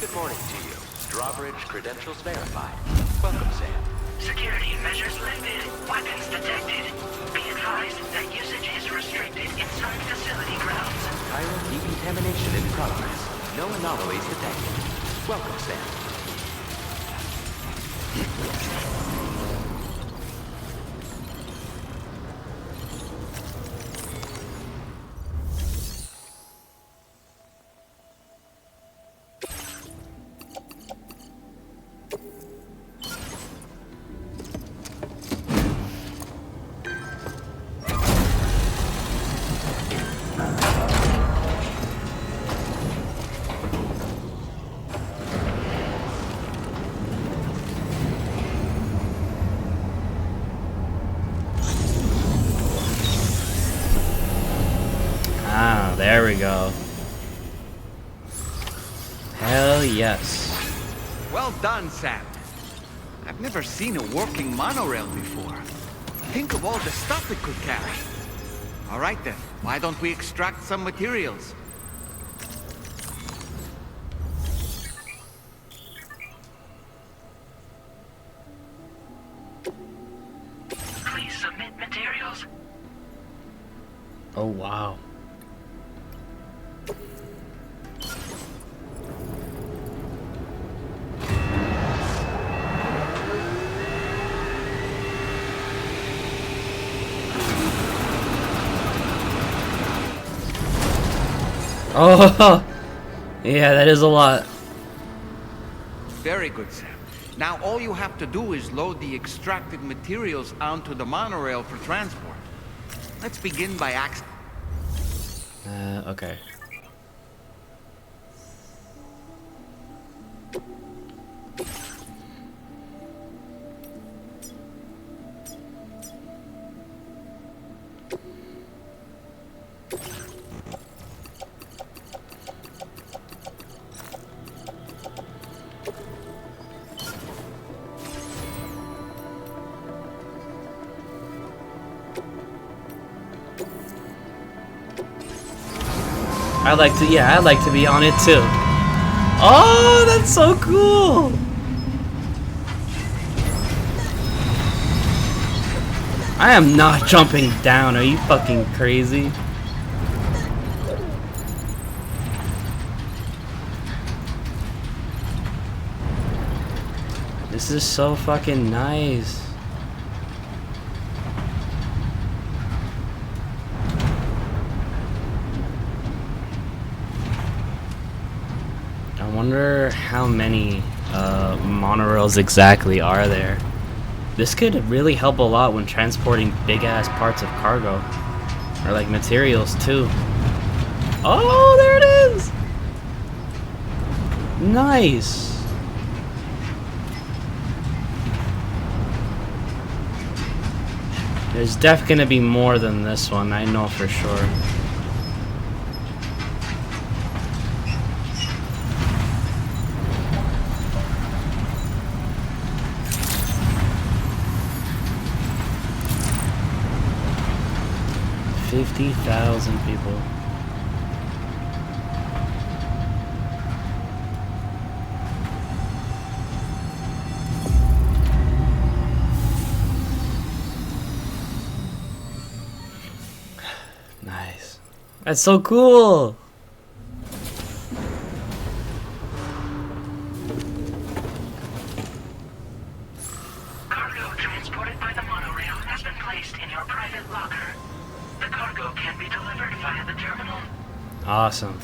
Good morning to you. Drawbridge credentials verified. Welcome, Sam. Security measures lifted. Weapons detected. Be advised that usage is restricted inside facility grounds. Chiral decontamination in progress. No anomalies detected. Welcome, Sam. Ah, there we go. Hell yes. Well done, Sam. I've never seen a working monorail before. Think of all the stuff it could carry. All right then, why don't we extract some materials? Please submit materials. Oh wow. Oh, yeah, that is a lot. Very good, Sam. Now all you have to do is load the extracted materials onto the monorail for transport. Let's begin by Okay. I'd like to be on it too. Oh, that's so cool. I am not jumping down. Are you fucking crazy? This is so fucking nice. I wonder how many monorails exactly are there. This could really help a lot when transporting big ass parts of cargo. Or like materials too. Oh, there it is! Nice! There's definitely gonna be more than this one, I know for sure. $50,000 people. Nice. That's so cool. Cargo transported by the monorail has been placed in your private locker. The cargo can be delivered via the terminal. Awesome.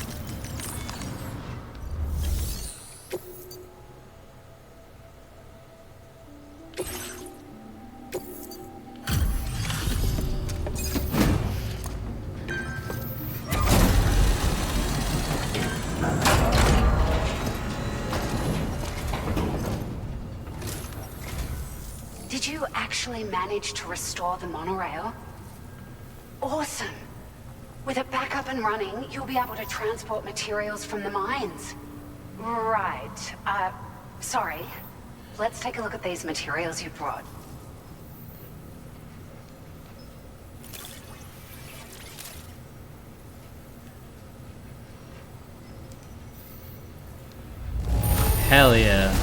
Did you actually manage to restore the monorail? Awesome! With it back up and running, you'll be able to transport materials from the mines. Right. Sorry. Let's take a look at these materials you brought. Hell yeah.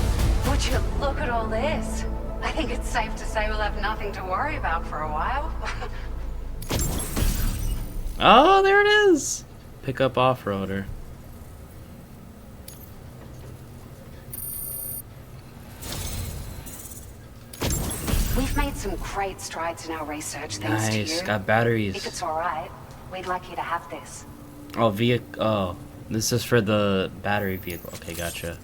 Would you look at all this? I think it's safe to say we'll have nothing to worry about for a while. Oh, there it is. Pick up off-roader. We've made some great strides in our research thanks to Nice, you. got batteries. If it's alright, we'd like you to have this. Oh, oh, this is for the battery vehicle. Okay, gotcha.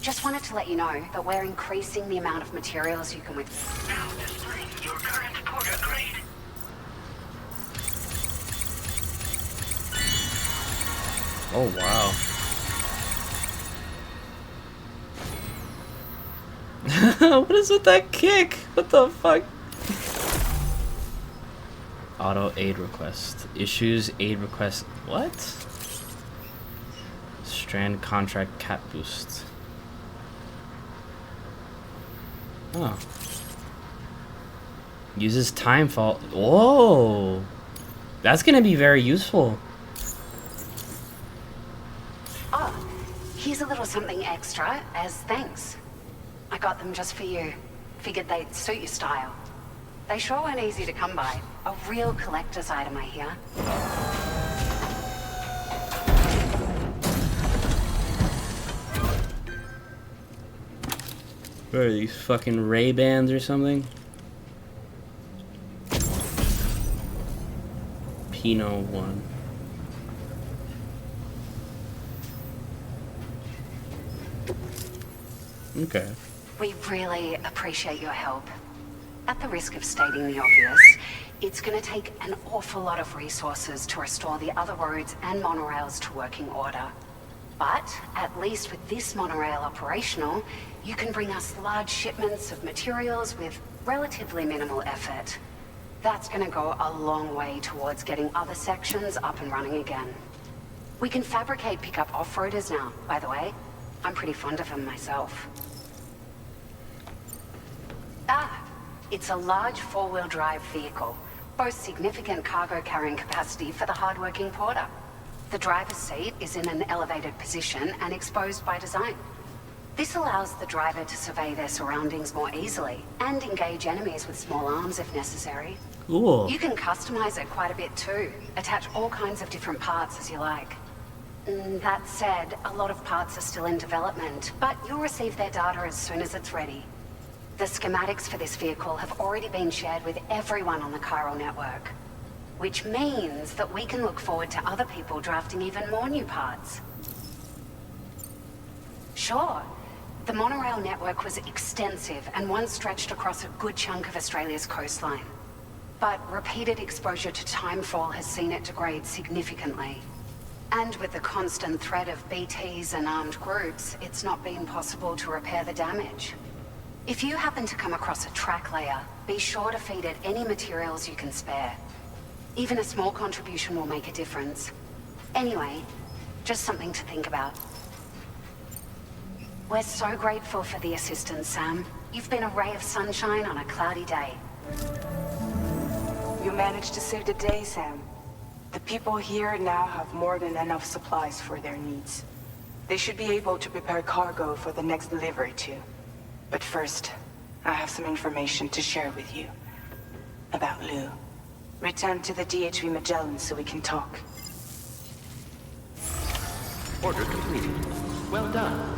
Just wanted to let you know that we're increasing the amount of materials you can with. Now displaying your current porter grade. Oh, wow. What is with that kick? What the fuck? Auto aid request. Issues aid request. What? Strand contract cap boost. Oh. Uses time fault. Whoa. That's gonna be very useful. Oh, here's a little something extra as thanks. I got them just for you. Figured they'd suit your style. They sure weren't easy to come by. A real collector's item, I hear. What are these, fucking Ray-Bans or something? Pinot one. Okay. We really appreciate your help. At the risk of stating the obvious, it's going to take an awful lot of resources to restore the other roads and monorails to working order. But at least with this monorail operational, you can bring us large shipments of materials with relatively minimal effort. That's going to go a long way towards getting other sections up and running again. We can fabricate pickup off-roaders now, by the way. I'm pretty fond of them myself. Ah, it's a large four-wheel drive vehicle, boasts significant cargo carrying capacity for the hard-working porter. The driver's seat is in an elevated position and exposed by design. This allows the driver to survey their surroundings more easily and engage enemies with small arms if necessary. Cool. You can customize it quite a bit too. Attach all kinds of different parts as you like. That said, a lot of parts are still in development, but you'll receive their data as soon as it's ready. The schematics for this vehicle have already been shared with everyone on the Chiral network, which means that we can look forward to other people drafting even more new parts. Sure, the monorail network was extensive and once stretched across a good chunk of Australia's coastline. But repeated exposure to timefall has seen it degrade significantly. And with the constant threat of BTs and armed groups, it's not been possible to repair the damage. If you happen to come across a track layer, be sure to feed it any materials you can spare. Even a small contribution will make a difference. Anyway, just something to think about. We're so grateful for the assistance, Sam. You've been a ray of sunshine on a cloudy day. You managed to save the day, Sam. The people here now have more than enough supplies for their needs. They should be able to prepare cargo for the next delivery too. But first, I have some information to share with you. About Lou. Return to the DHV Magellan so we can talk. Order completed. Well done.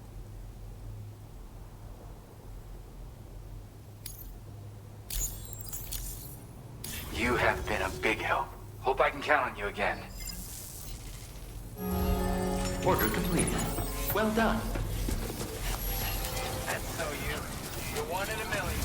been a big help. Hope I can count on you again. Order completed. Well done. That's so you. You're one in a million.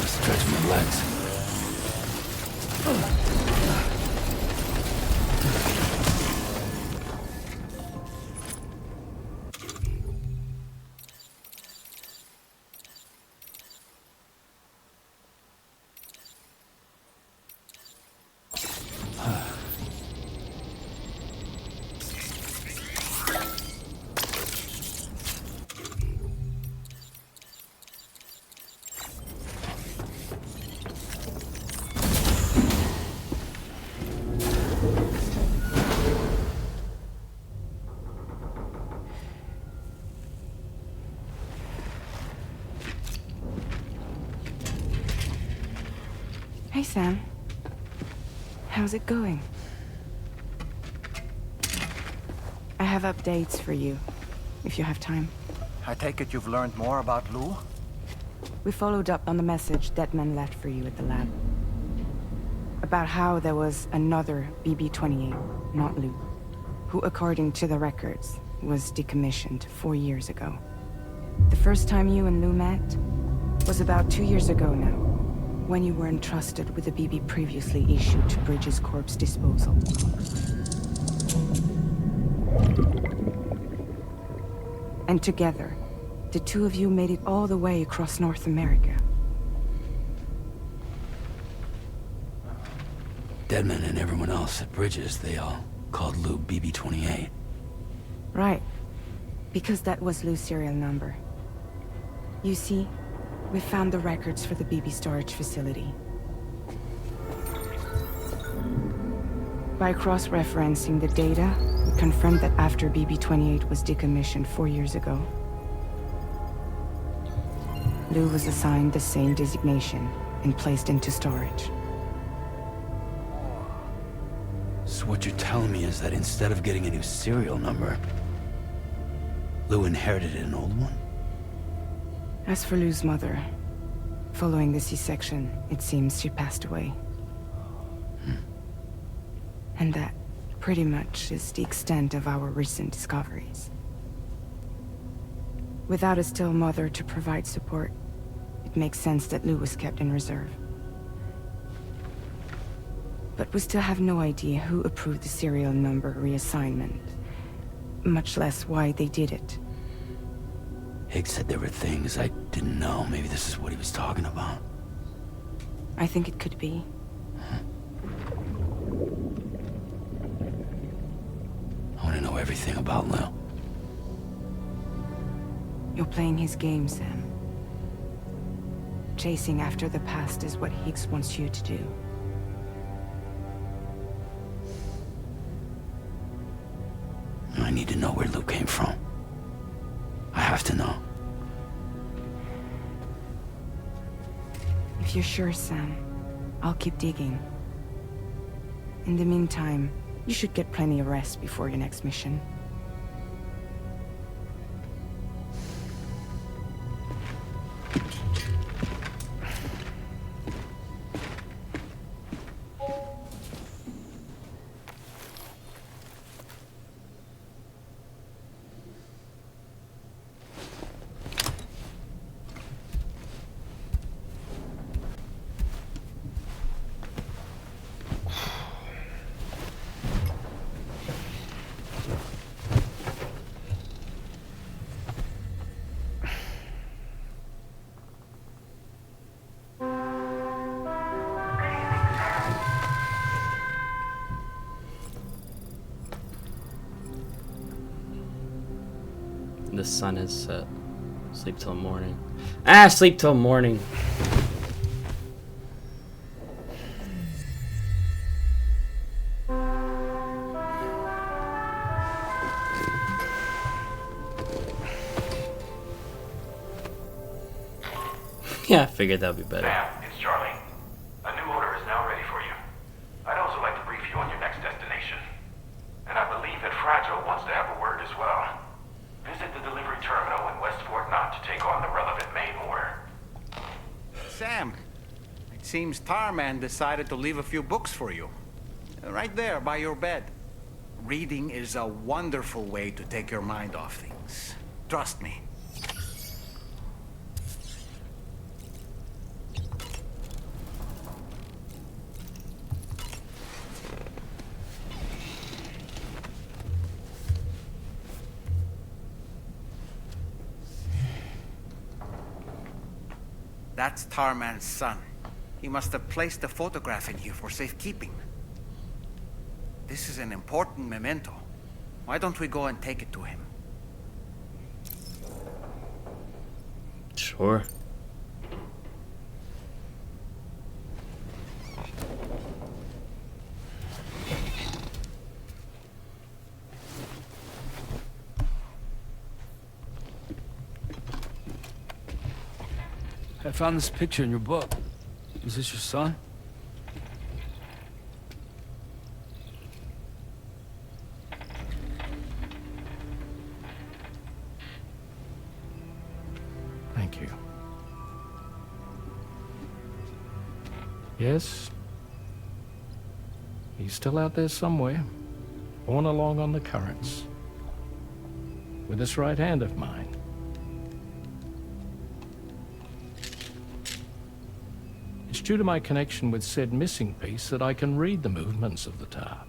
Stretch my legs. Hey, Sam. How's it going? I have updates for you, if you have time. I take it you've learned more about Lou? We followed up on the message Deadman left for you at the lab. About how there was another BB-28, not Lou, who, according to the records, was decommissioned 4 years ago. The first time you and Lou met was about 2 years ago now, when you were entrusted with the BB previously issued to Bridges Corp's disposal. And together, the two of you made it all the way across North America. Deadman and everyone else at Bridges, they all called Lou BB-28. Right. Because that was Lou's serial number. You see, we found the records for the BB storage facility. By cross-referencing the data, we confirmed that after BB-28 was decommissioned 4 years ago, Lou was assigned the same designation and placed into storage. So what you're telling me is that instead of getting a new serial number, Lou inherited an old one? As for Lou's mother, following the C-section, it seems she passed away. And that, pretty much, is the extent of our recent discoveries. Without a still mother to provide support, it makes sense that Lou was kept in reserve. But we still have no idea who approved the serial number reassignment, much less why they did it. Higgs said there were things I didn't know. Maybe this is what he was talking about. I think it could be. I want to know everything about Lou. You're playing his game, Sam. Chasing after the past is what Higgs wants you to do. I need to know where Lou came from. I have to know. If you're sure, Sam, I'll keep digging. In the meantime, you should get plenty of rest before your next mission. sun is set. Sleep till morning. Ah, sleep till morning. Yeah, I figured that would be better. Sam, it's Charlie. A new order is now ready for you. I'd also like to brief you on your next destination. And I believe that Fragile wants to have a word as well. Visit the delivery terminal in West Fort Knott to take on the relevant main order. Sam, it seems Tarman decided to leave a few books for you. Right there by your bed. Reading is a wonderful way to take your mind off things. Trust me. That's Tarman's son. He must have placed a photograph in here for safekeeping. This is an important memento. Why don't we go and take it to him? Sure. I found this picture in your book. Is this your son? Thank you. Yes. He's still out there somewhere, borne along on the currents, with this right hand of mine. It's due to my connection with said missing piece that I can read the movements of the tar.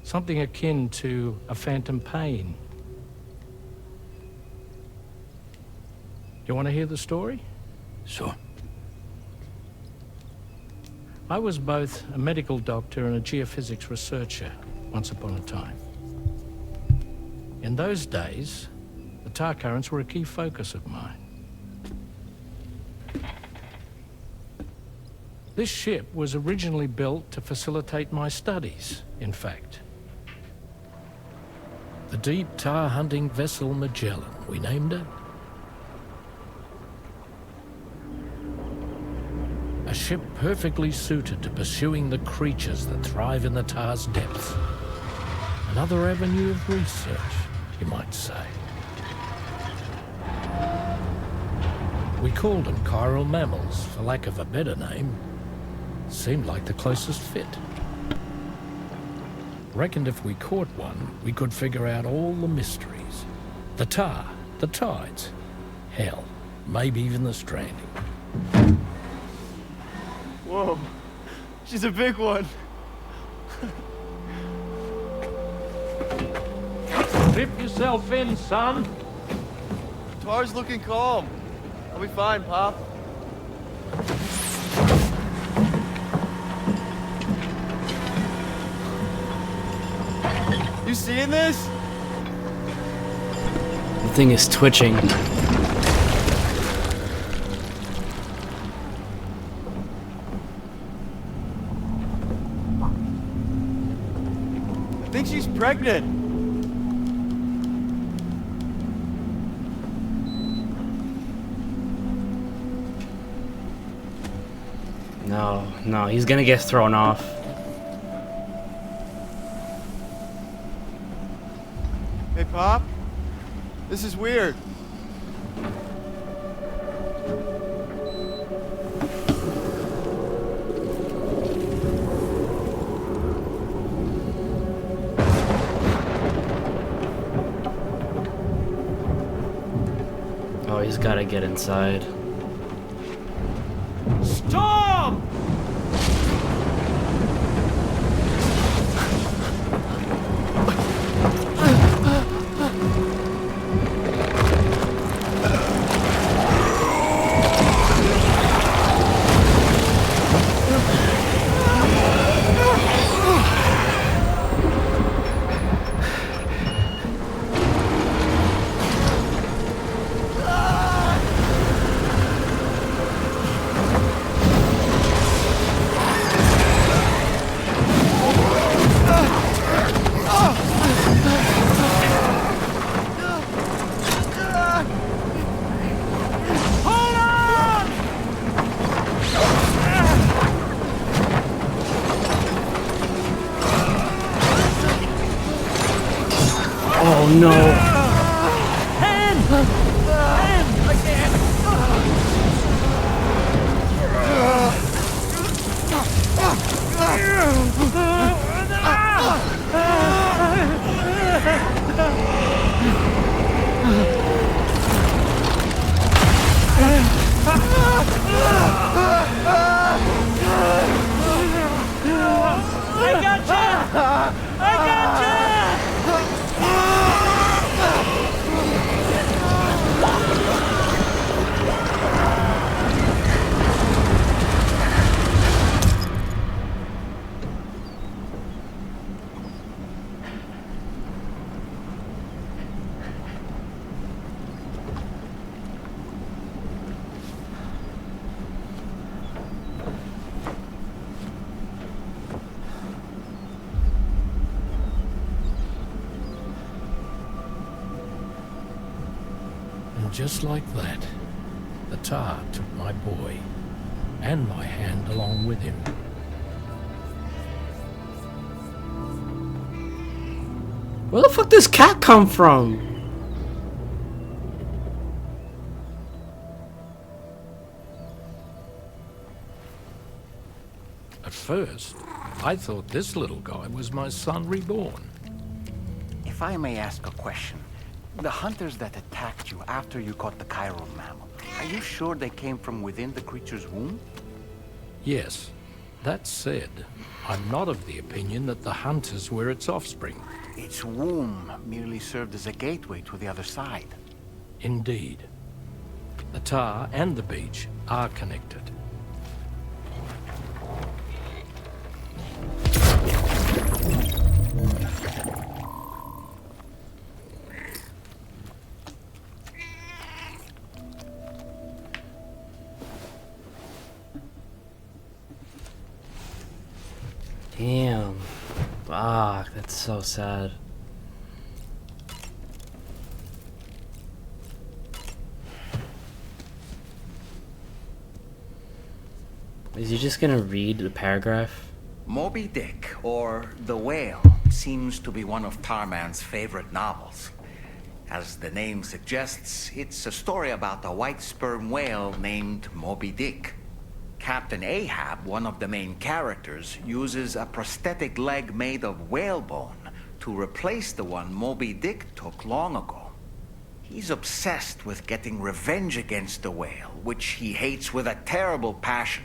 Something akin to a phantom pain. You want to hear the story? Sure. I was both a medical doctor and a geophysics researcher once upon a time. In those days, the tar currents were a key focus of mine. This ship was originally built to facilitate my studies, in fact. The deep tar hunting vessel Magellan, we named it. A ship perfectly suited to pursuing the creatures that thrive in the tar's depths. Another avenue of research, you might say. We called them chiral mammals, for lack of a better name. Seemed like the closest fit. Reckoned if we caught one, we could figure out all the mysteries. The tar, the tides, hell, maybe even the stranding. Whoa, she's a big one. Dip yourself in, son. Tar's looking calm. I'll be fine, Pop. You seeing this? The thing is twitching. I think she's pregnant. No, he's gonna get thrown off. Hey, Pop. This is weird. Oh, he's gotta get inside. Storm! no. I can't. I gotcha! I gotcha! And just like that, the tar took my boy and my hand along with him. Where the fuck does cat come from? At first, I thought this little guy was my son reborn. If I may ask a question, the hunters that attacked you after you caught the chiral mammal, are you sure they came from within the creature's womb? Yes. That said, I'm not of the opinion that the hunters were its offspring. Its womb merely served as a gateway to the other side. Indeed. The tar and the beach are connected. Damn. Fuck, that's so sad. Is he just gonna read the paragraph? Moby Dick, or The Whale, seems to be one of Tarman's favorite novels. As the name suggests, it's a story about a white sperm whale named Moby Dick. Captain Ahab, one of the main characters, uses a prosthetic leg made of whalebone to replace the one Moby Dick took long ago. He's obsessed with getting revenge against the whale, which he hates with a terrible passion,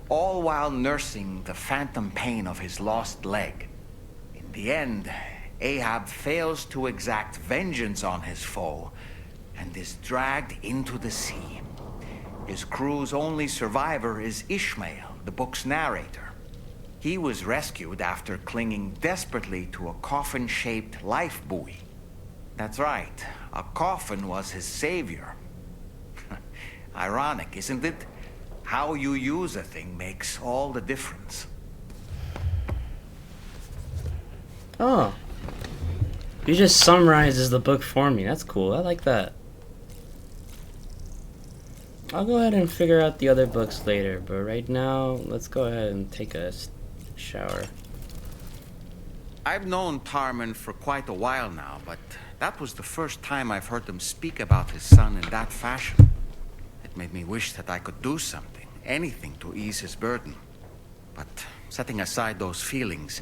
all while nursing the phantom pain of his lost leg. In the end, Ahab fails to exact vengeance on his foe and is dragged into the sea. His crew's only survivor is Ishmael, the book's narrator. He was rescued after clinging desperately to a coffin-shaped life buoy. That's right, a coffin was his savior. Ironic, isn't it? How you use a thing makes all the difference. Oh. He just summarizes the book for me. That's cool. I like that. I'll go ahead and figure out the other books later, but right now, let's go ahead and take a shower. I've known Tarman for quite a while now, but that was the first time I've heard him speak about his son in that fashion. It made me wish that I could do something, anything to ease his burden. But setting aside those feelings,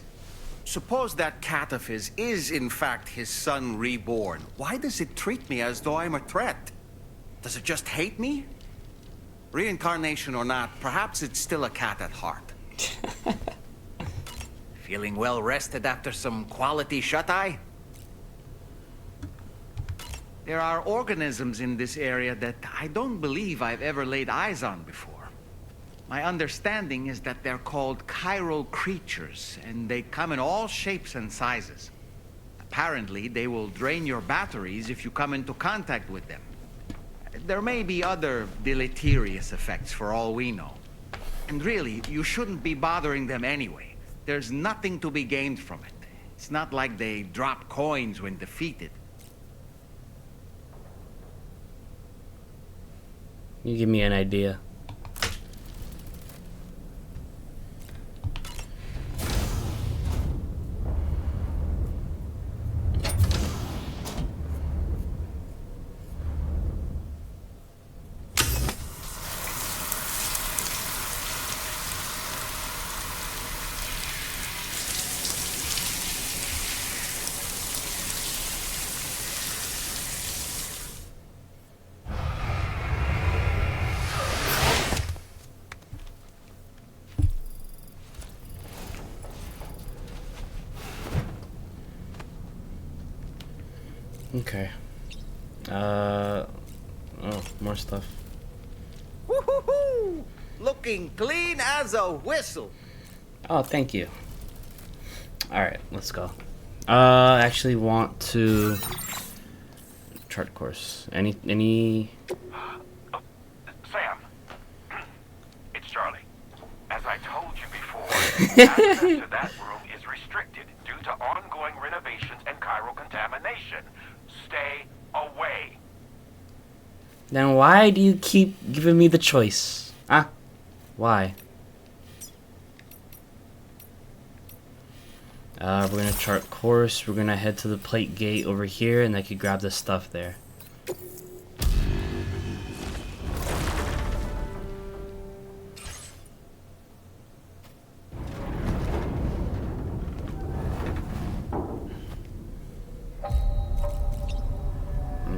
suppose that cat of his is in fact his son reborn. Why does it treat me as though I'm a threat? Does it just hate me? Reincarnation or not, perhaps it's still a cat at heart. Feeling well rested after some quality shut-eye? There are organisms in this area that I don't believe I've ever laid eyes on before. My understanding is that they're called chiral creatures, and they come in all shapes and sizes. Apparently, they will drain your batteries if you come into contact with them. There may be other deleterious effects for all we know. And really, you shouldn't be bothering them anyway. There's nothing to be gained from it. It's not like they drop coins when defeated. You give me an idea. Okay. Oh, more stuff. Woo-hoo-hoo! Looking clean as a whistle. Oh, thank you. Alright, let's go. I actually want to chart course. Any Sam, it's Charlie. As I told you before, access to that room is restricted due to ongoing renovations and chiral contamination. Stay away. Then why do you keep giving me the choice? Huh? Why? We're gonna chart course. We're gonna head to the plate gate over here, and I could grab the stuff there.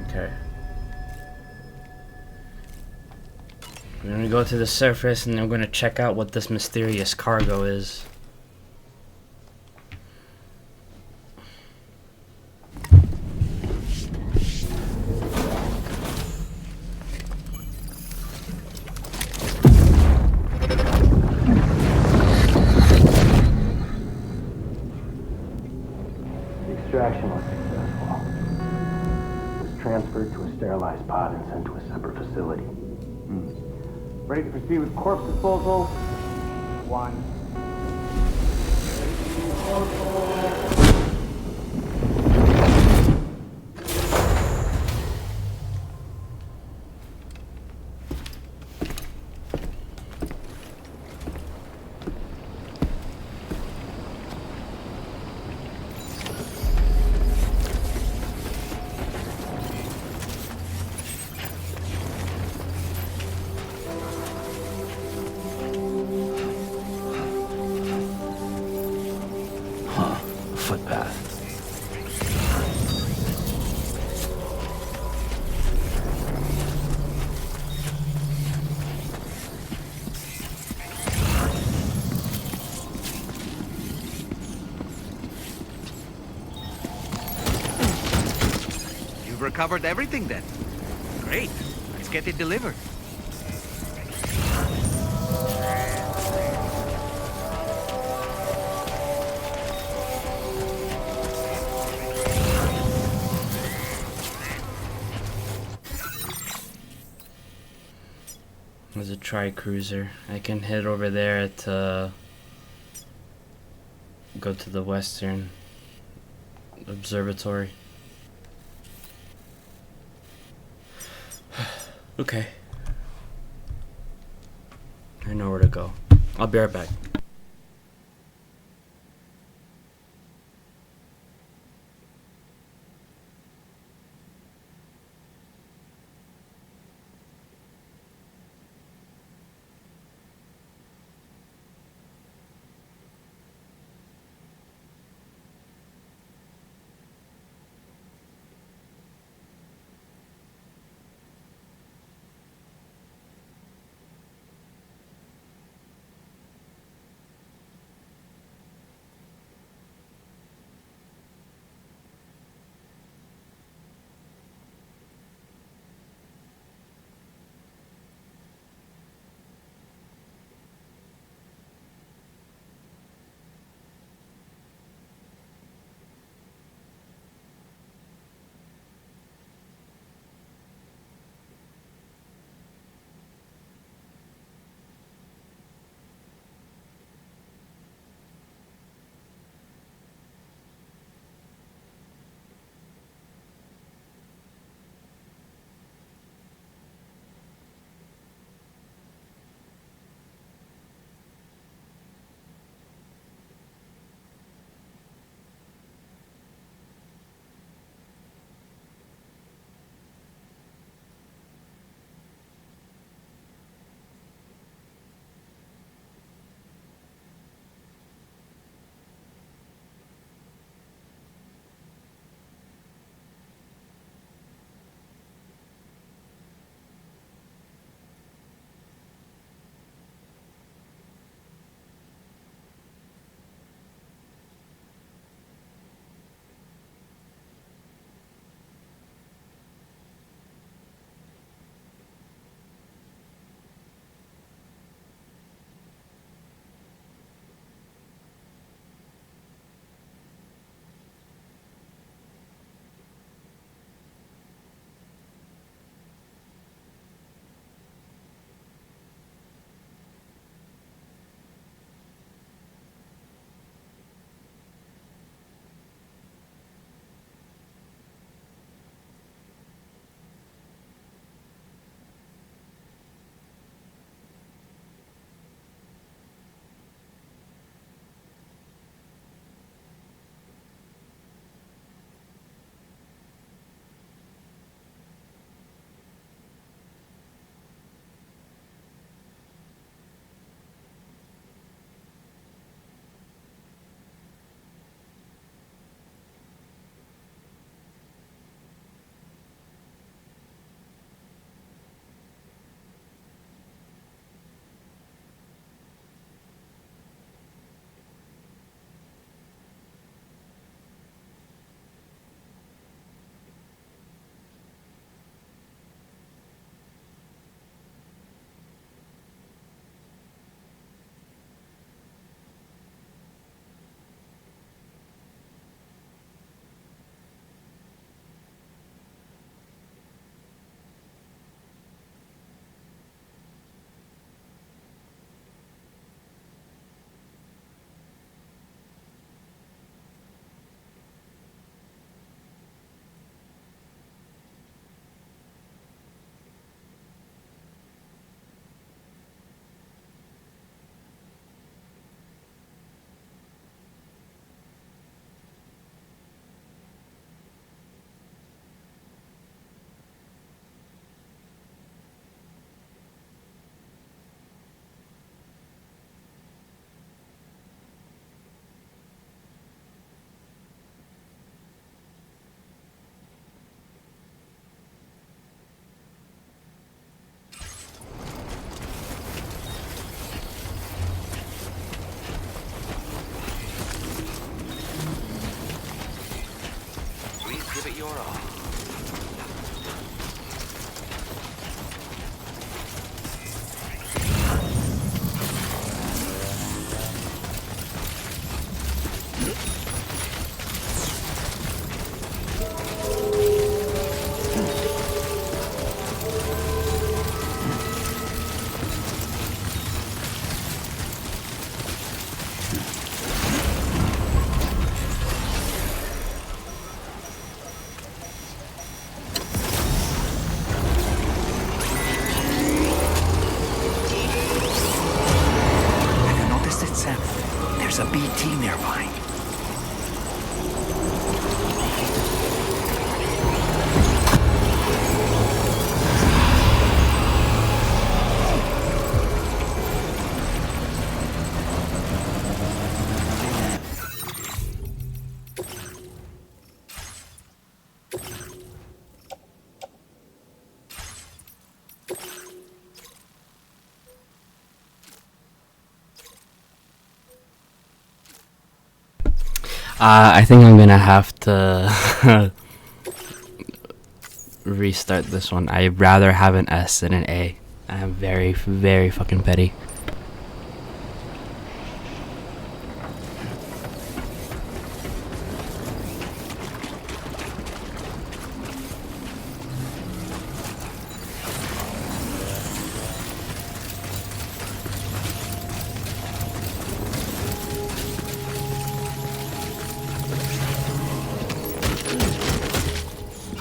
Okay. We're gonna go to the surface, and I'm gonna check out what this mysterious cargo is. Extraction was successful. It was transferred to a sterilized pod and sent to a separate facility. Ready to proceed with corpse disposal? 1. Footpath. You've recovered everything then. Great. Let's get it delivered. There's a tri-cruiser. I can head over there to go to the Western Observatory. Okay. I know where to go. I'll be right back. I think I'm gonna have to restart this one. I'd rather have an S than an A. I'm very, very fucking petty.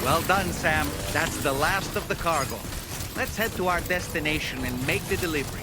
Well done, Sam. That's the last of the cargo. Let's head to our destination and make the delivery.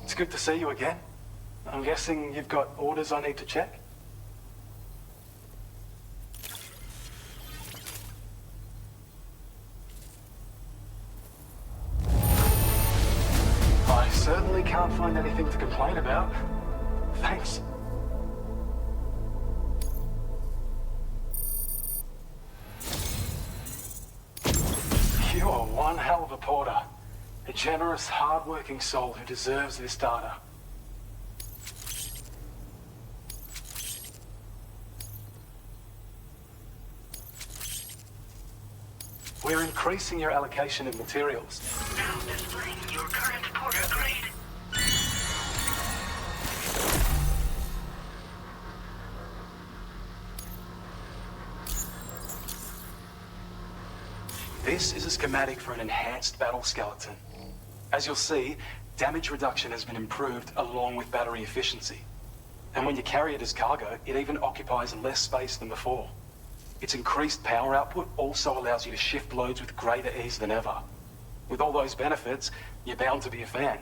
It's good to see you again. I'm guessing you've got orders I need to check? I certainly can't find anything to complain about. Thanks. You are one hell of a porter. A generous, hard-working soul who deserves this data. We're increasing your allocation of materials. Now displaying your current porter grade. This is a schematic for an enhanced battle skeleton. As you'll see, damage reduction has been improved along with battery efficiency. And when you carry it as cargo, it even occupies less space than before. Its increased power output also allows you to shift loads with greater ease than ever. With all those benefits, you're bound to be a fan.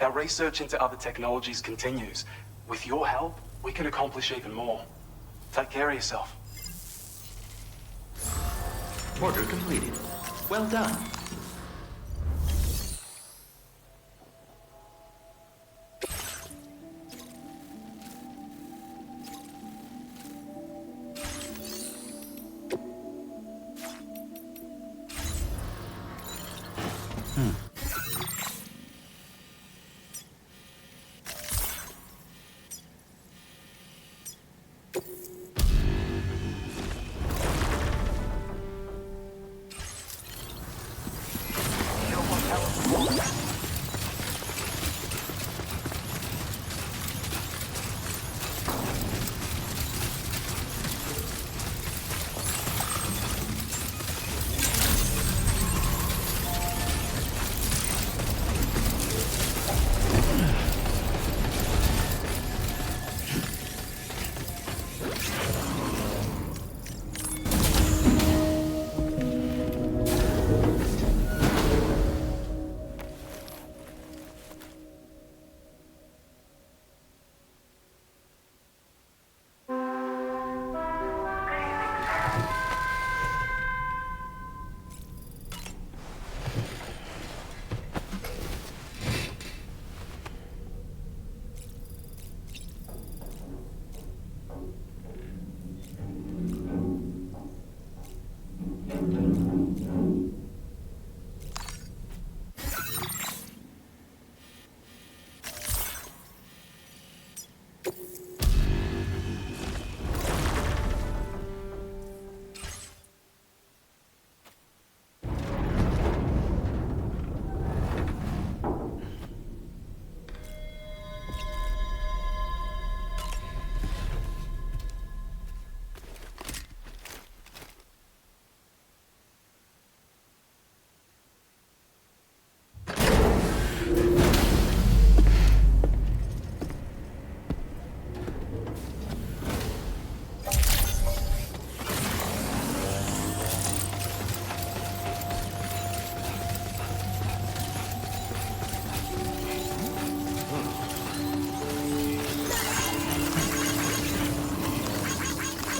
Our research into other technologies continues. With your help, we can accomplish even more. Take care of yourself. Order completed. Well done.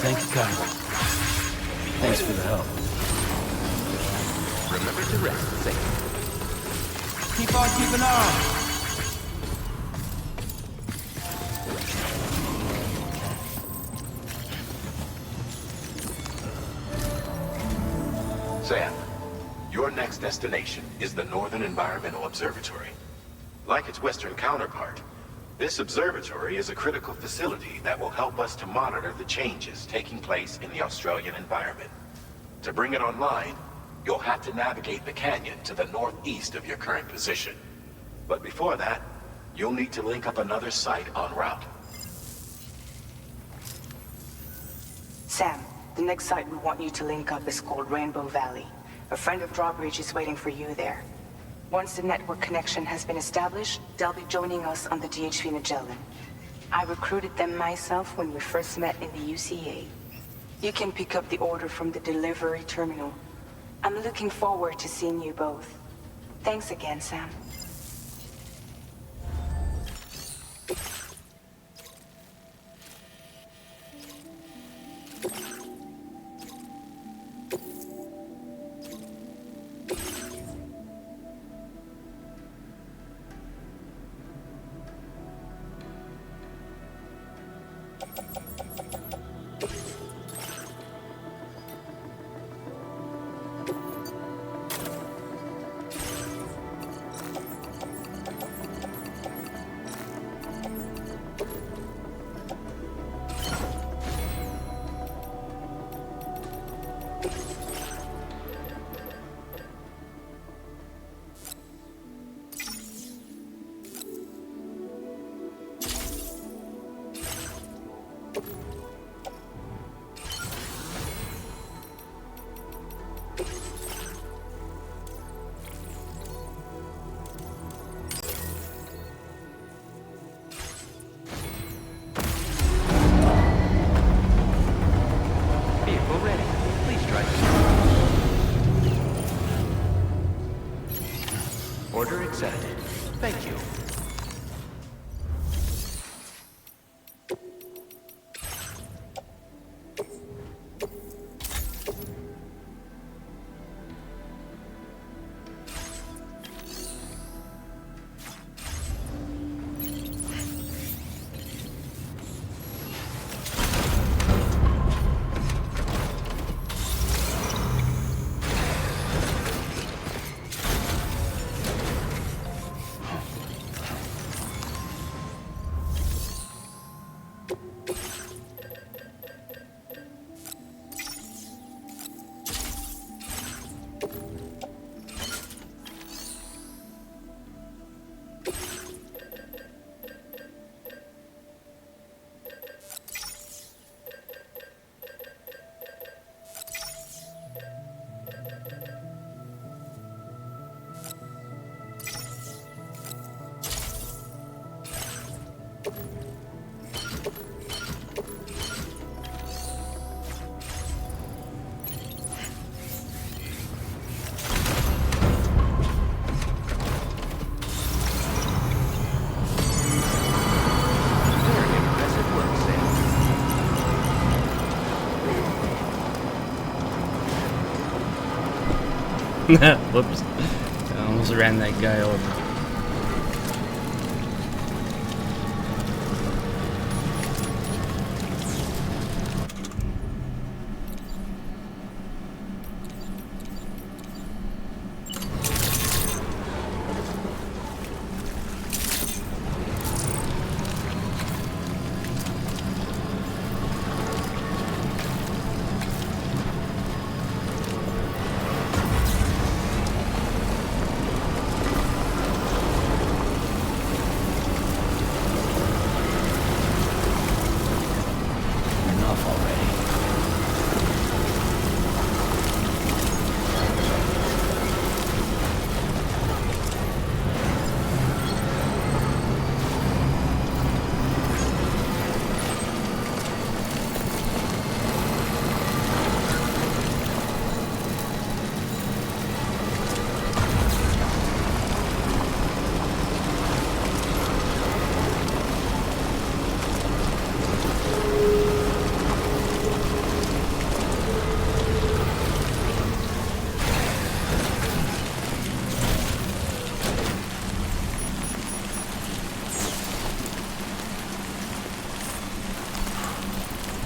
Thank you, Kyle. Thanks for the help. Remember to rest, Sam. Keep on keeping on. Sam, your next destination is the Northern Environmental Observatory. Like its western counterpart, this observatory is a critical facility that will help us to monitor the changes taking place in the Australian environment. To bring it online, you'll have to navigate the canyon to the northeast of your current position. But before that, you'll need to link up another site en route. Sam, the next site we want you to link up is called Rainbow Valley. A friend of Drawbridge is waiting for you there. Once the network connection has been established, they'll be joining us on the DHV Magellan. I recruited them myself when we first met in the UCA. You can pick up the order from the delivery terminal. I'm looking forward to seeing you both. Thanks again, Sam. Vehicle ready. Please try this. Order accepted. Thank you. Whoops. I almost ran that guy over.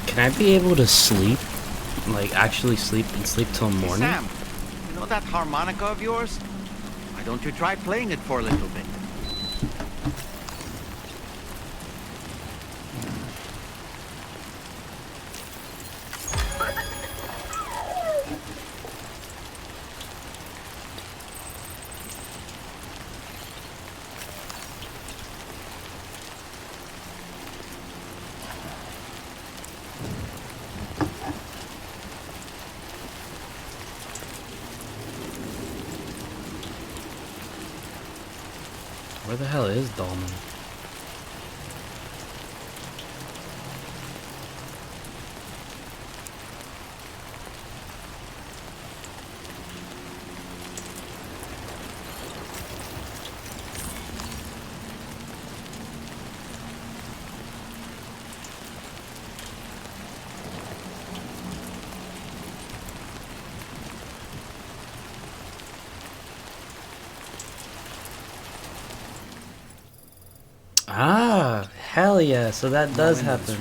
Can I be able to sleep? Like, actually sleep and sleep till morning? Sam, you know that harmonica of yours? Why don't you try playing it for a little bit? Where the hell is Dolman? Ah, hell yeah, so that does happen.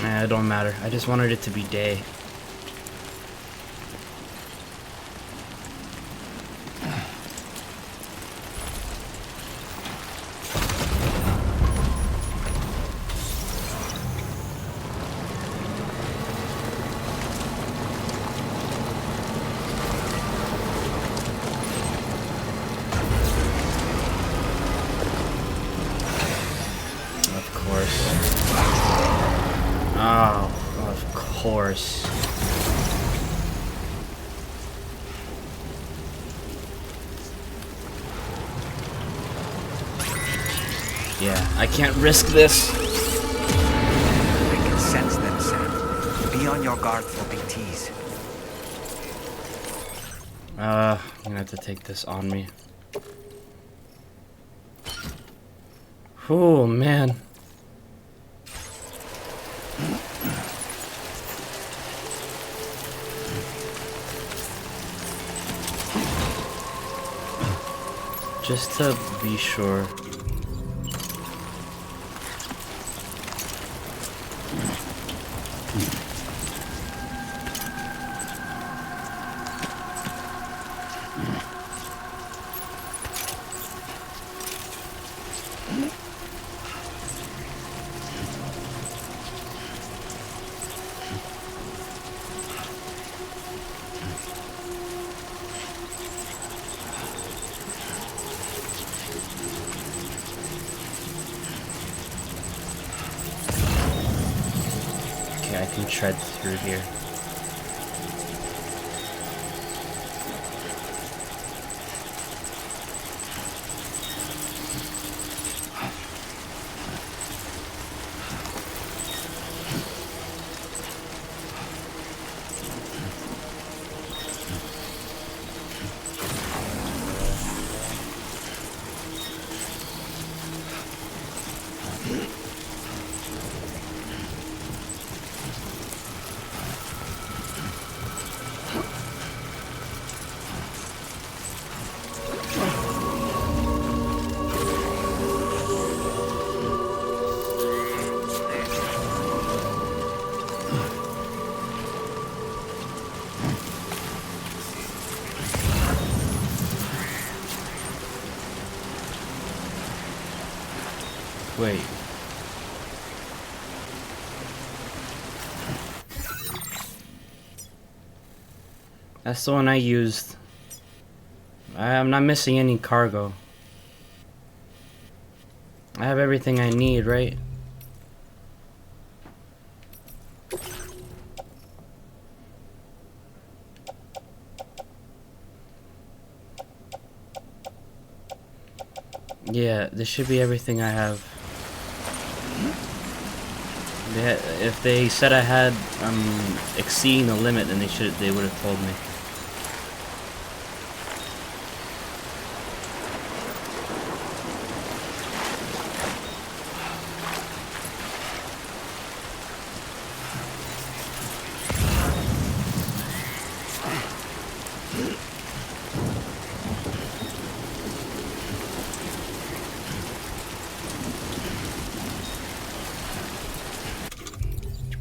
Nah, it don't matter. I just wanted it to be day. Of course. Oh, of course. Yeah, I can't risk this. I can sense them, Sam. Be on your guard for BTs. I'm gonna have to take this on me. Oh, man. Just to be sure. Okay, I can tread through here. Wait. That's the one I used. I'm not missing any cargo. I have everything I need, right? Yeah, this should be everything I have. If they said I had exceeding the limit, then they would have told me.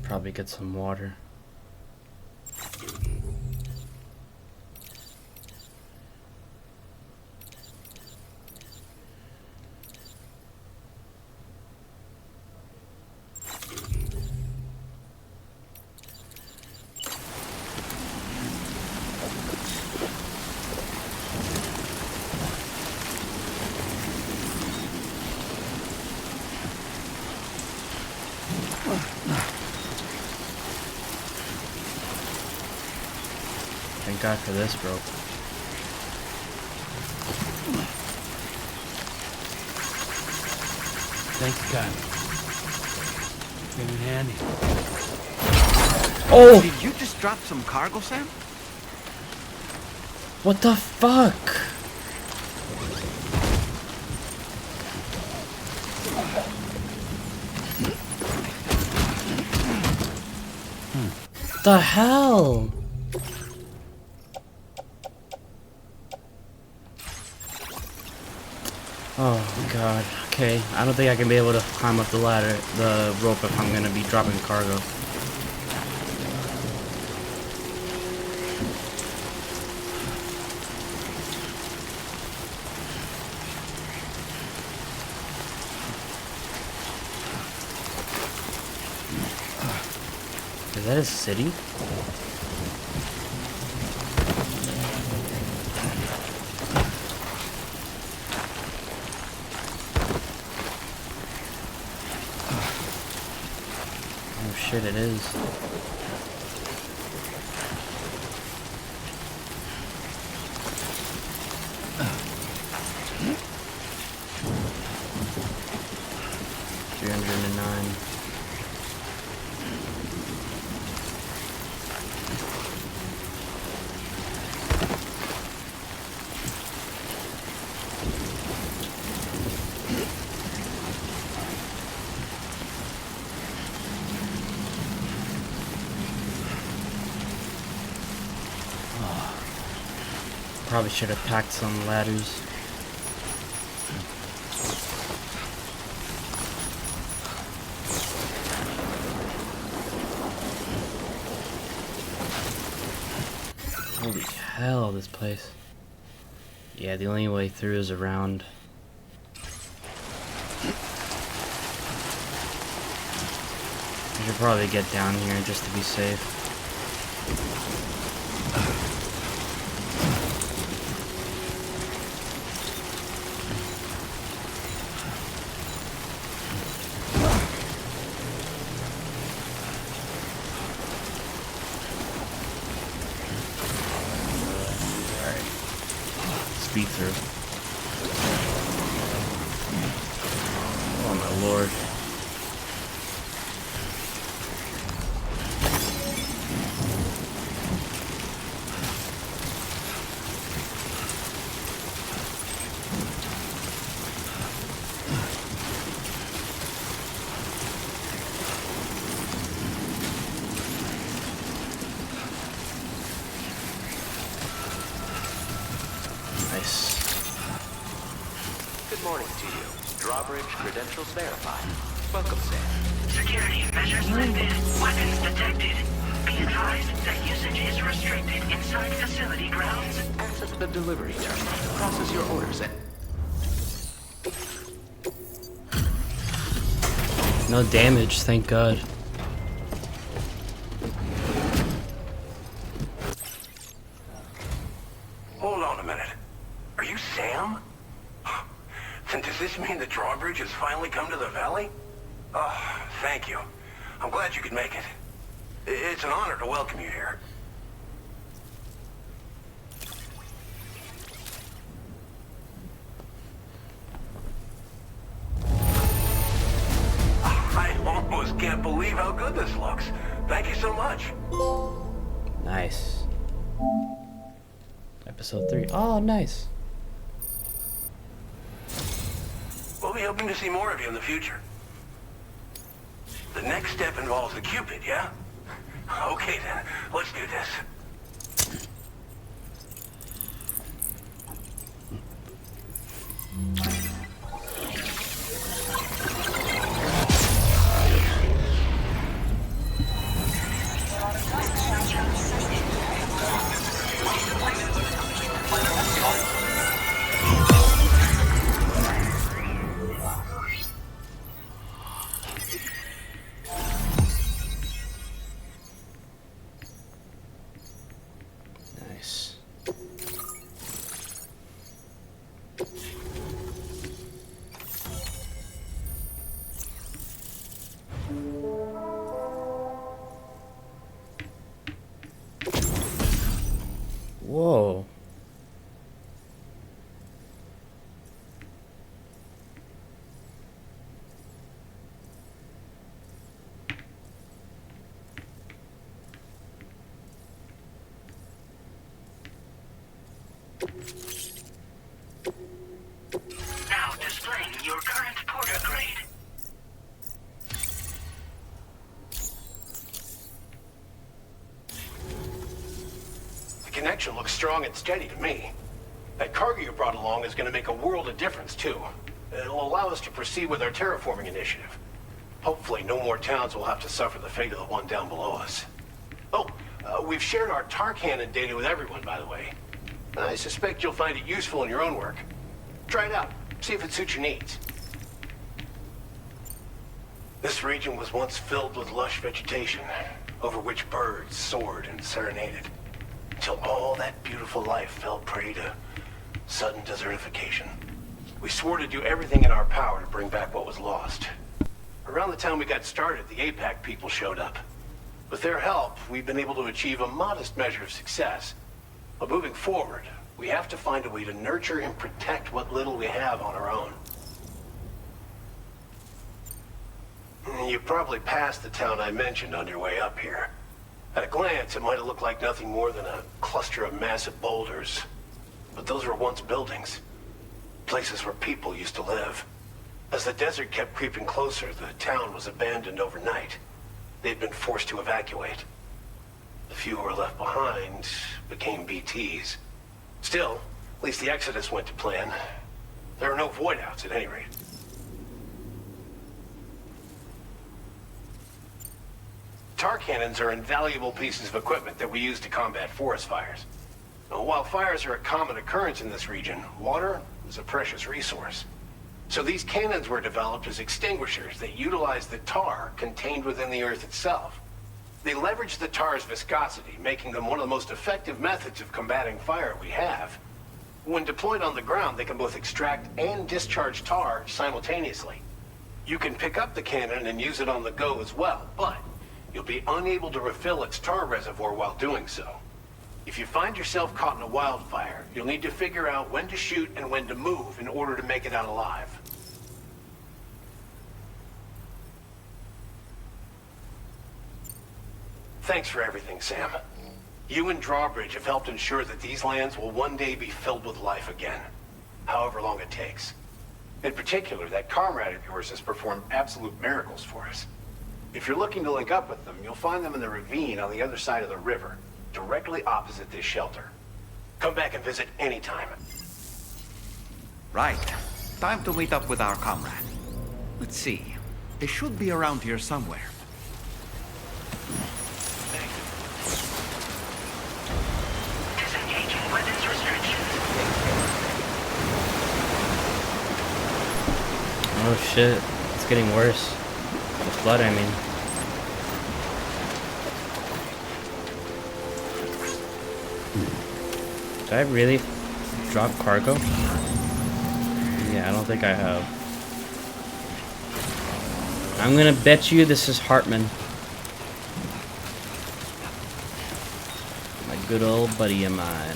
Probably get some water. Thank God for this, bro. Thank God. Came in handy. Oh! Did you just drop some cargo, Sam? What the fuck? The hell? Oh god. Okay, I don't think I can be able to climb up the ladder, the rope, if I'm gonna be dropping cargo. Is that a city? shit, it is. Probably should have packed some ladders. Holy hell, this place. Yeah, the only way through is around. I should probably get down here just to be safe. Speed through. Oh my lord. Good morning to you. Drawbridge credentials verified. Welcome, Sam. Security measures lifted. Weapons detected. Be advised that usage is restricted inside facility grounds. Access the delivery terminal to process your orders and... No damage, thank God. Hold on a minute. Are you Sam? Then does this mean the drawbridge has finally come to the valley? Oh, thank you. I'm glad you could make it. It's an honor to welcome you here. I almost can't believe how good this looks. Thank you so much. Nice. Episode 3. Oh, nice. We'll be hoping to see more of you in the future. The next step involves the Cupid, yeah? Okay then, let's do this. Nice. Whoa. Now displaying your current porter grade. The connection looks strong and steady to me. That cargo you brought along is going to make a world of difference, too. It'll allow us to proceed with our terraforming initiative. Hopefully, no more towns will have to suffer the fate of the one down below us. Oh, we've shared our tar cannon data with everyone, by the way. I suspect you'll find it useful in your own work. Try it out. See if it suits your needs. This region was once filled with lush vegetation, over which birds soared and serenaded, until all that beautiful life fell prey to sudden desertification. We swore to do everything in our power to bring back what was lost. Around the time we got started, the APAC people showed up. With their help, we've been able to achieve a modest measure of success. But moving forward, we have to find a way to nurture and protect what little we have on our own. You probably passed the town I mentioned on your way up here. At a glance, it might have looked like nothing more than a cluster of massive boulders. But those were once buildings. Places where people used to live. As the desert kept creeping closer, the town was abandoned overnight. They'd been forced to evacuate. The few who were left behind became BTs. Still, at least the exodus went to plan. There are no void outs at any rate. Tar cannons are invaluable pieces of equipment that we use to combat forest fires. Now, while fires are a common occurrence in this region, water is a precious resource. So these cannons were developed as extinguishers that utilize the tar contained within the earth itself. They leverage the tar's viscosity, making them one of the most effective methods of combating fire we have. When deployed on the ground, they can both extract and discharge tar simultaneously. You can pick up the cannon and use it on the go as well, but you'll be unable to refill its tar reservoir while doing so. If you find yourself caught in a wildfire, you'll need to figure out when to shoot and when to move in order to make it out alive. Thanks for everything, Sam. You and Drawbridge have helped ensure that these lands will one day be filled with life again, however long it takes. In particular, that comrade of yours has performed absolute miracles for us. If you're looking to link up with them, you'll find them in the ravine on the other side of the river, directly opposite this shelter. Come back and visit anytime. Right. Time to meet up with our comrade. Let's see. They should be around here somewhere. Disengaging weapons restrictions. Oh shit, it's getting worse. With blood, I mean. Did I really drop cargo? Yeah, I don't think I have. I'm gonna bet you this is Hartman. My good old buddy of mine.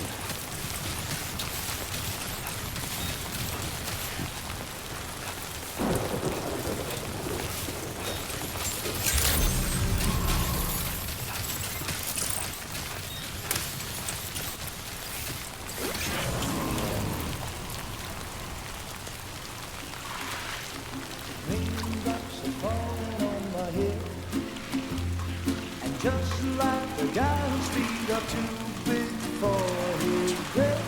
Just like the guy whose feet are too big for his bed,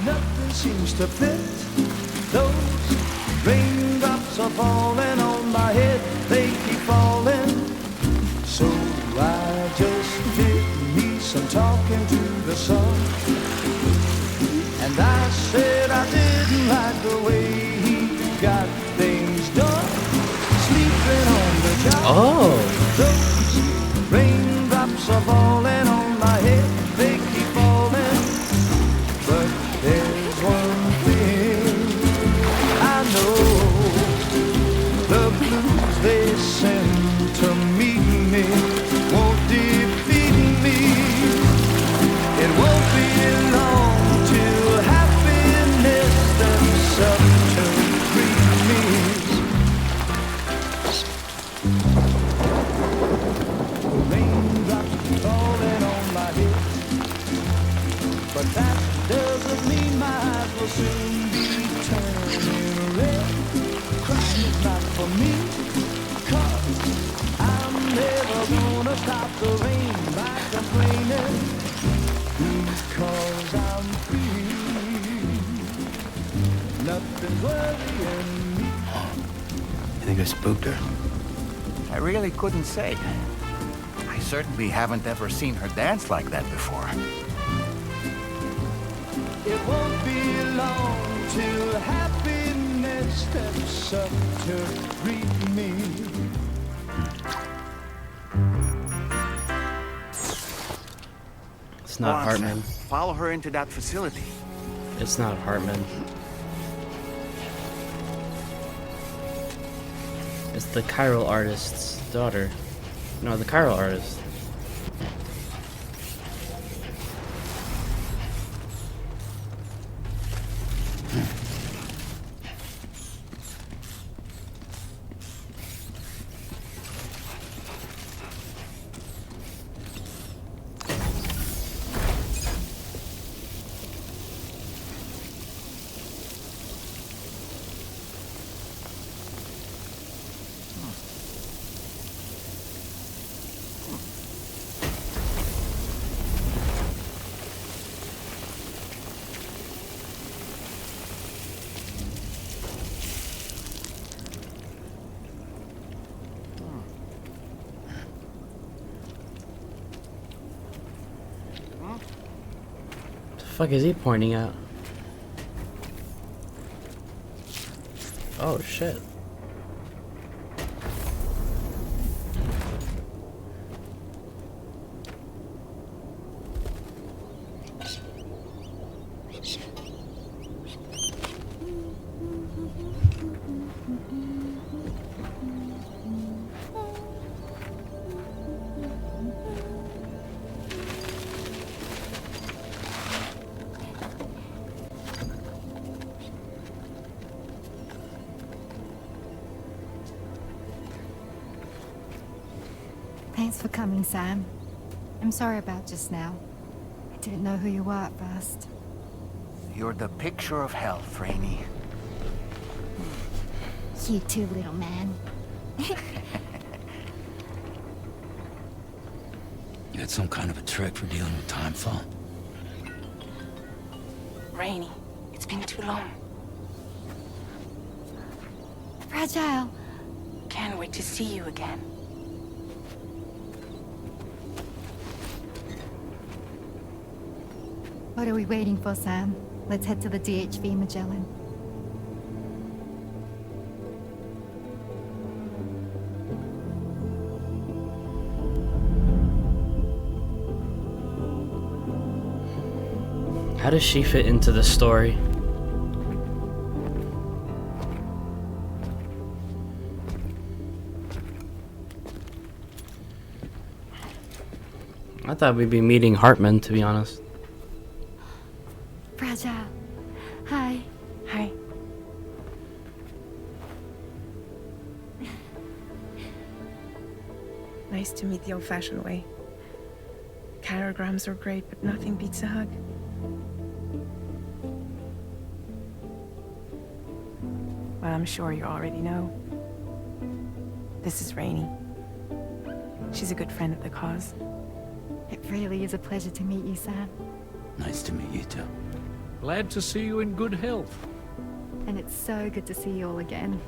nothing seems to fit. Those raindrops are falling on my head, they keep falling. So I just did me some talking to the sun, and I said I didn't like the way he got things done, sleeping on the job. Oh. Raindrops are falling on my head, they keep falling. But there's one thing I know, the blues they send to meet me won't defeat me. It won't be long till happiness steps up to greet me. Falling on my head, but that doesn't mean my eyes will soon be turning red. Crying is not for me, 'cause I'm never gonna stop the rain by complaining, because I'm free. Nothing's worrying me. You think I spooked her? I really couldn't say. I certainly haven't ever seen her dance like that before. It won't be long till happiness steps up to greet me. It's not Hartman. Follow her into that facility. It's not Hartman. It's the chiral artist's daughter. No, the chiral artist. The fuck is he pointing at? Oh shit. Thanks for coming, Sam. I'm sorry about just now. I didn't know who you were at first. You're the picture of health, Rainey. You too, little man. You had some kind of a trick for dealing with timefall? Rainey, it's been too long. Fragile. Can't wait to see you again. What are we waiting for, Sam? Let's head to the DHV Magellan. How does she fit into the story? I thought we'd be meeting Hartman, to be honest. Fragile. Hi. Hi. Nice to meet the old-fashioned way. Chirograms are great, but nothing beats a hug. Well, I'm sure you already know. This is Rainey. She's a good friend of the cause. It really is a pleasure to meet you, Sam. Nice to meet you too. Glad to see you in good health. And it's so good to see you all again.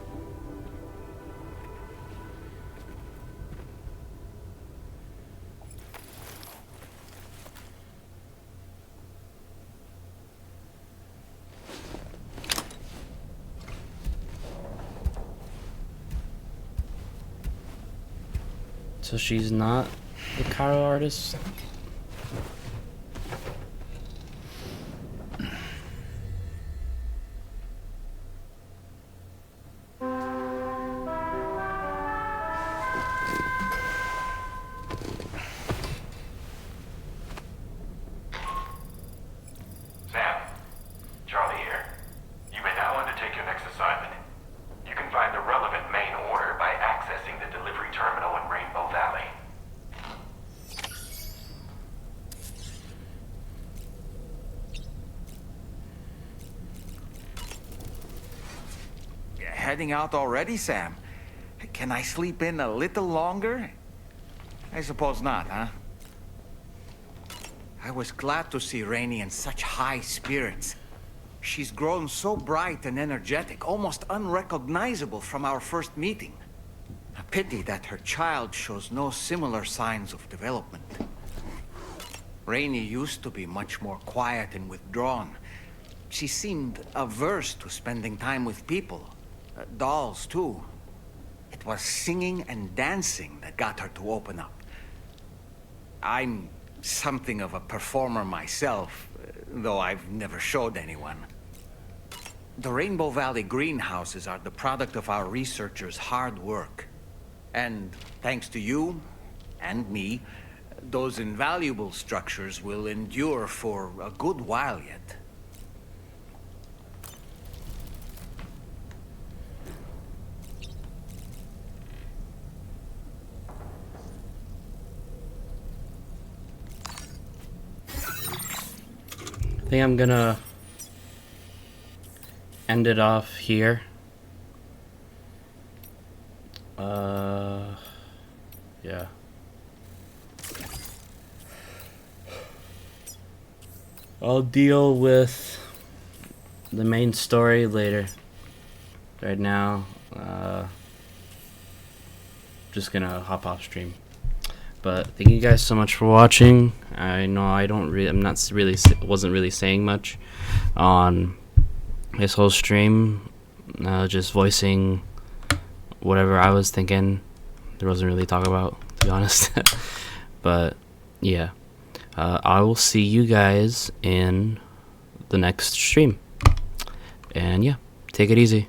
So she's not the chiral artist? Sam, Charlie here. You may now undertake your next assignment. You can find the relevant main order by accessing the delivery terminal in Rainbow Valley. Heading out already, Sam? Can I sleep in a little longer? I suppose not, huh? I was glad to see Rainey in such high spirits. She's grown so bright and energetic, almost unrecognizable from our first meeting. A pity that her child shows no similar signs of development. Rainey used to be much more quiet and withdrawn. She seemed averse to spending time with people. Dolls, too. It was singing and dancing that got her to open up. I'm something of a performer myself, though I've never showed anyone. The Rainbow Valley greenhouses are the product of our researchers' hard work. And thanks to you and me, those invaluable structures will endure for a good while yet. I think I'm gonna end it off here. Yeah. I'll deal with the main story later. Right now, just gonna hop off stream. But thank you guys so much for watching. I know wasn't really saying much on this whole stream. Just voicing whatever I was thinking. There wasn't really talk about, to be honest. But yeah, I will see you guys in the next stream. And yeah, take it easy.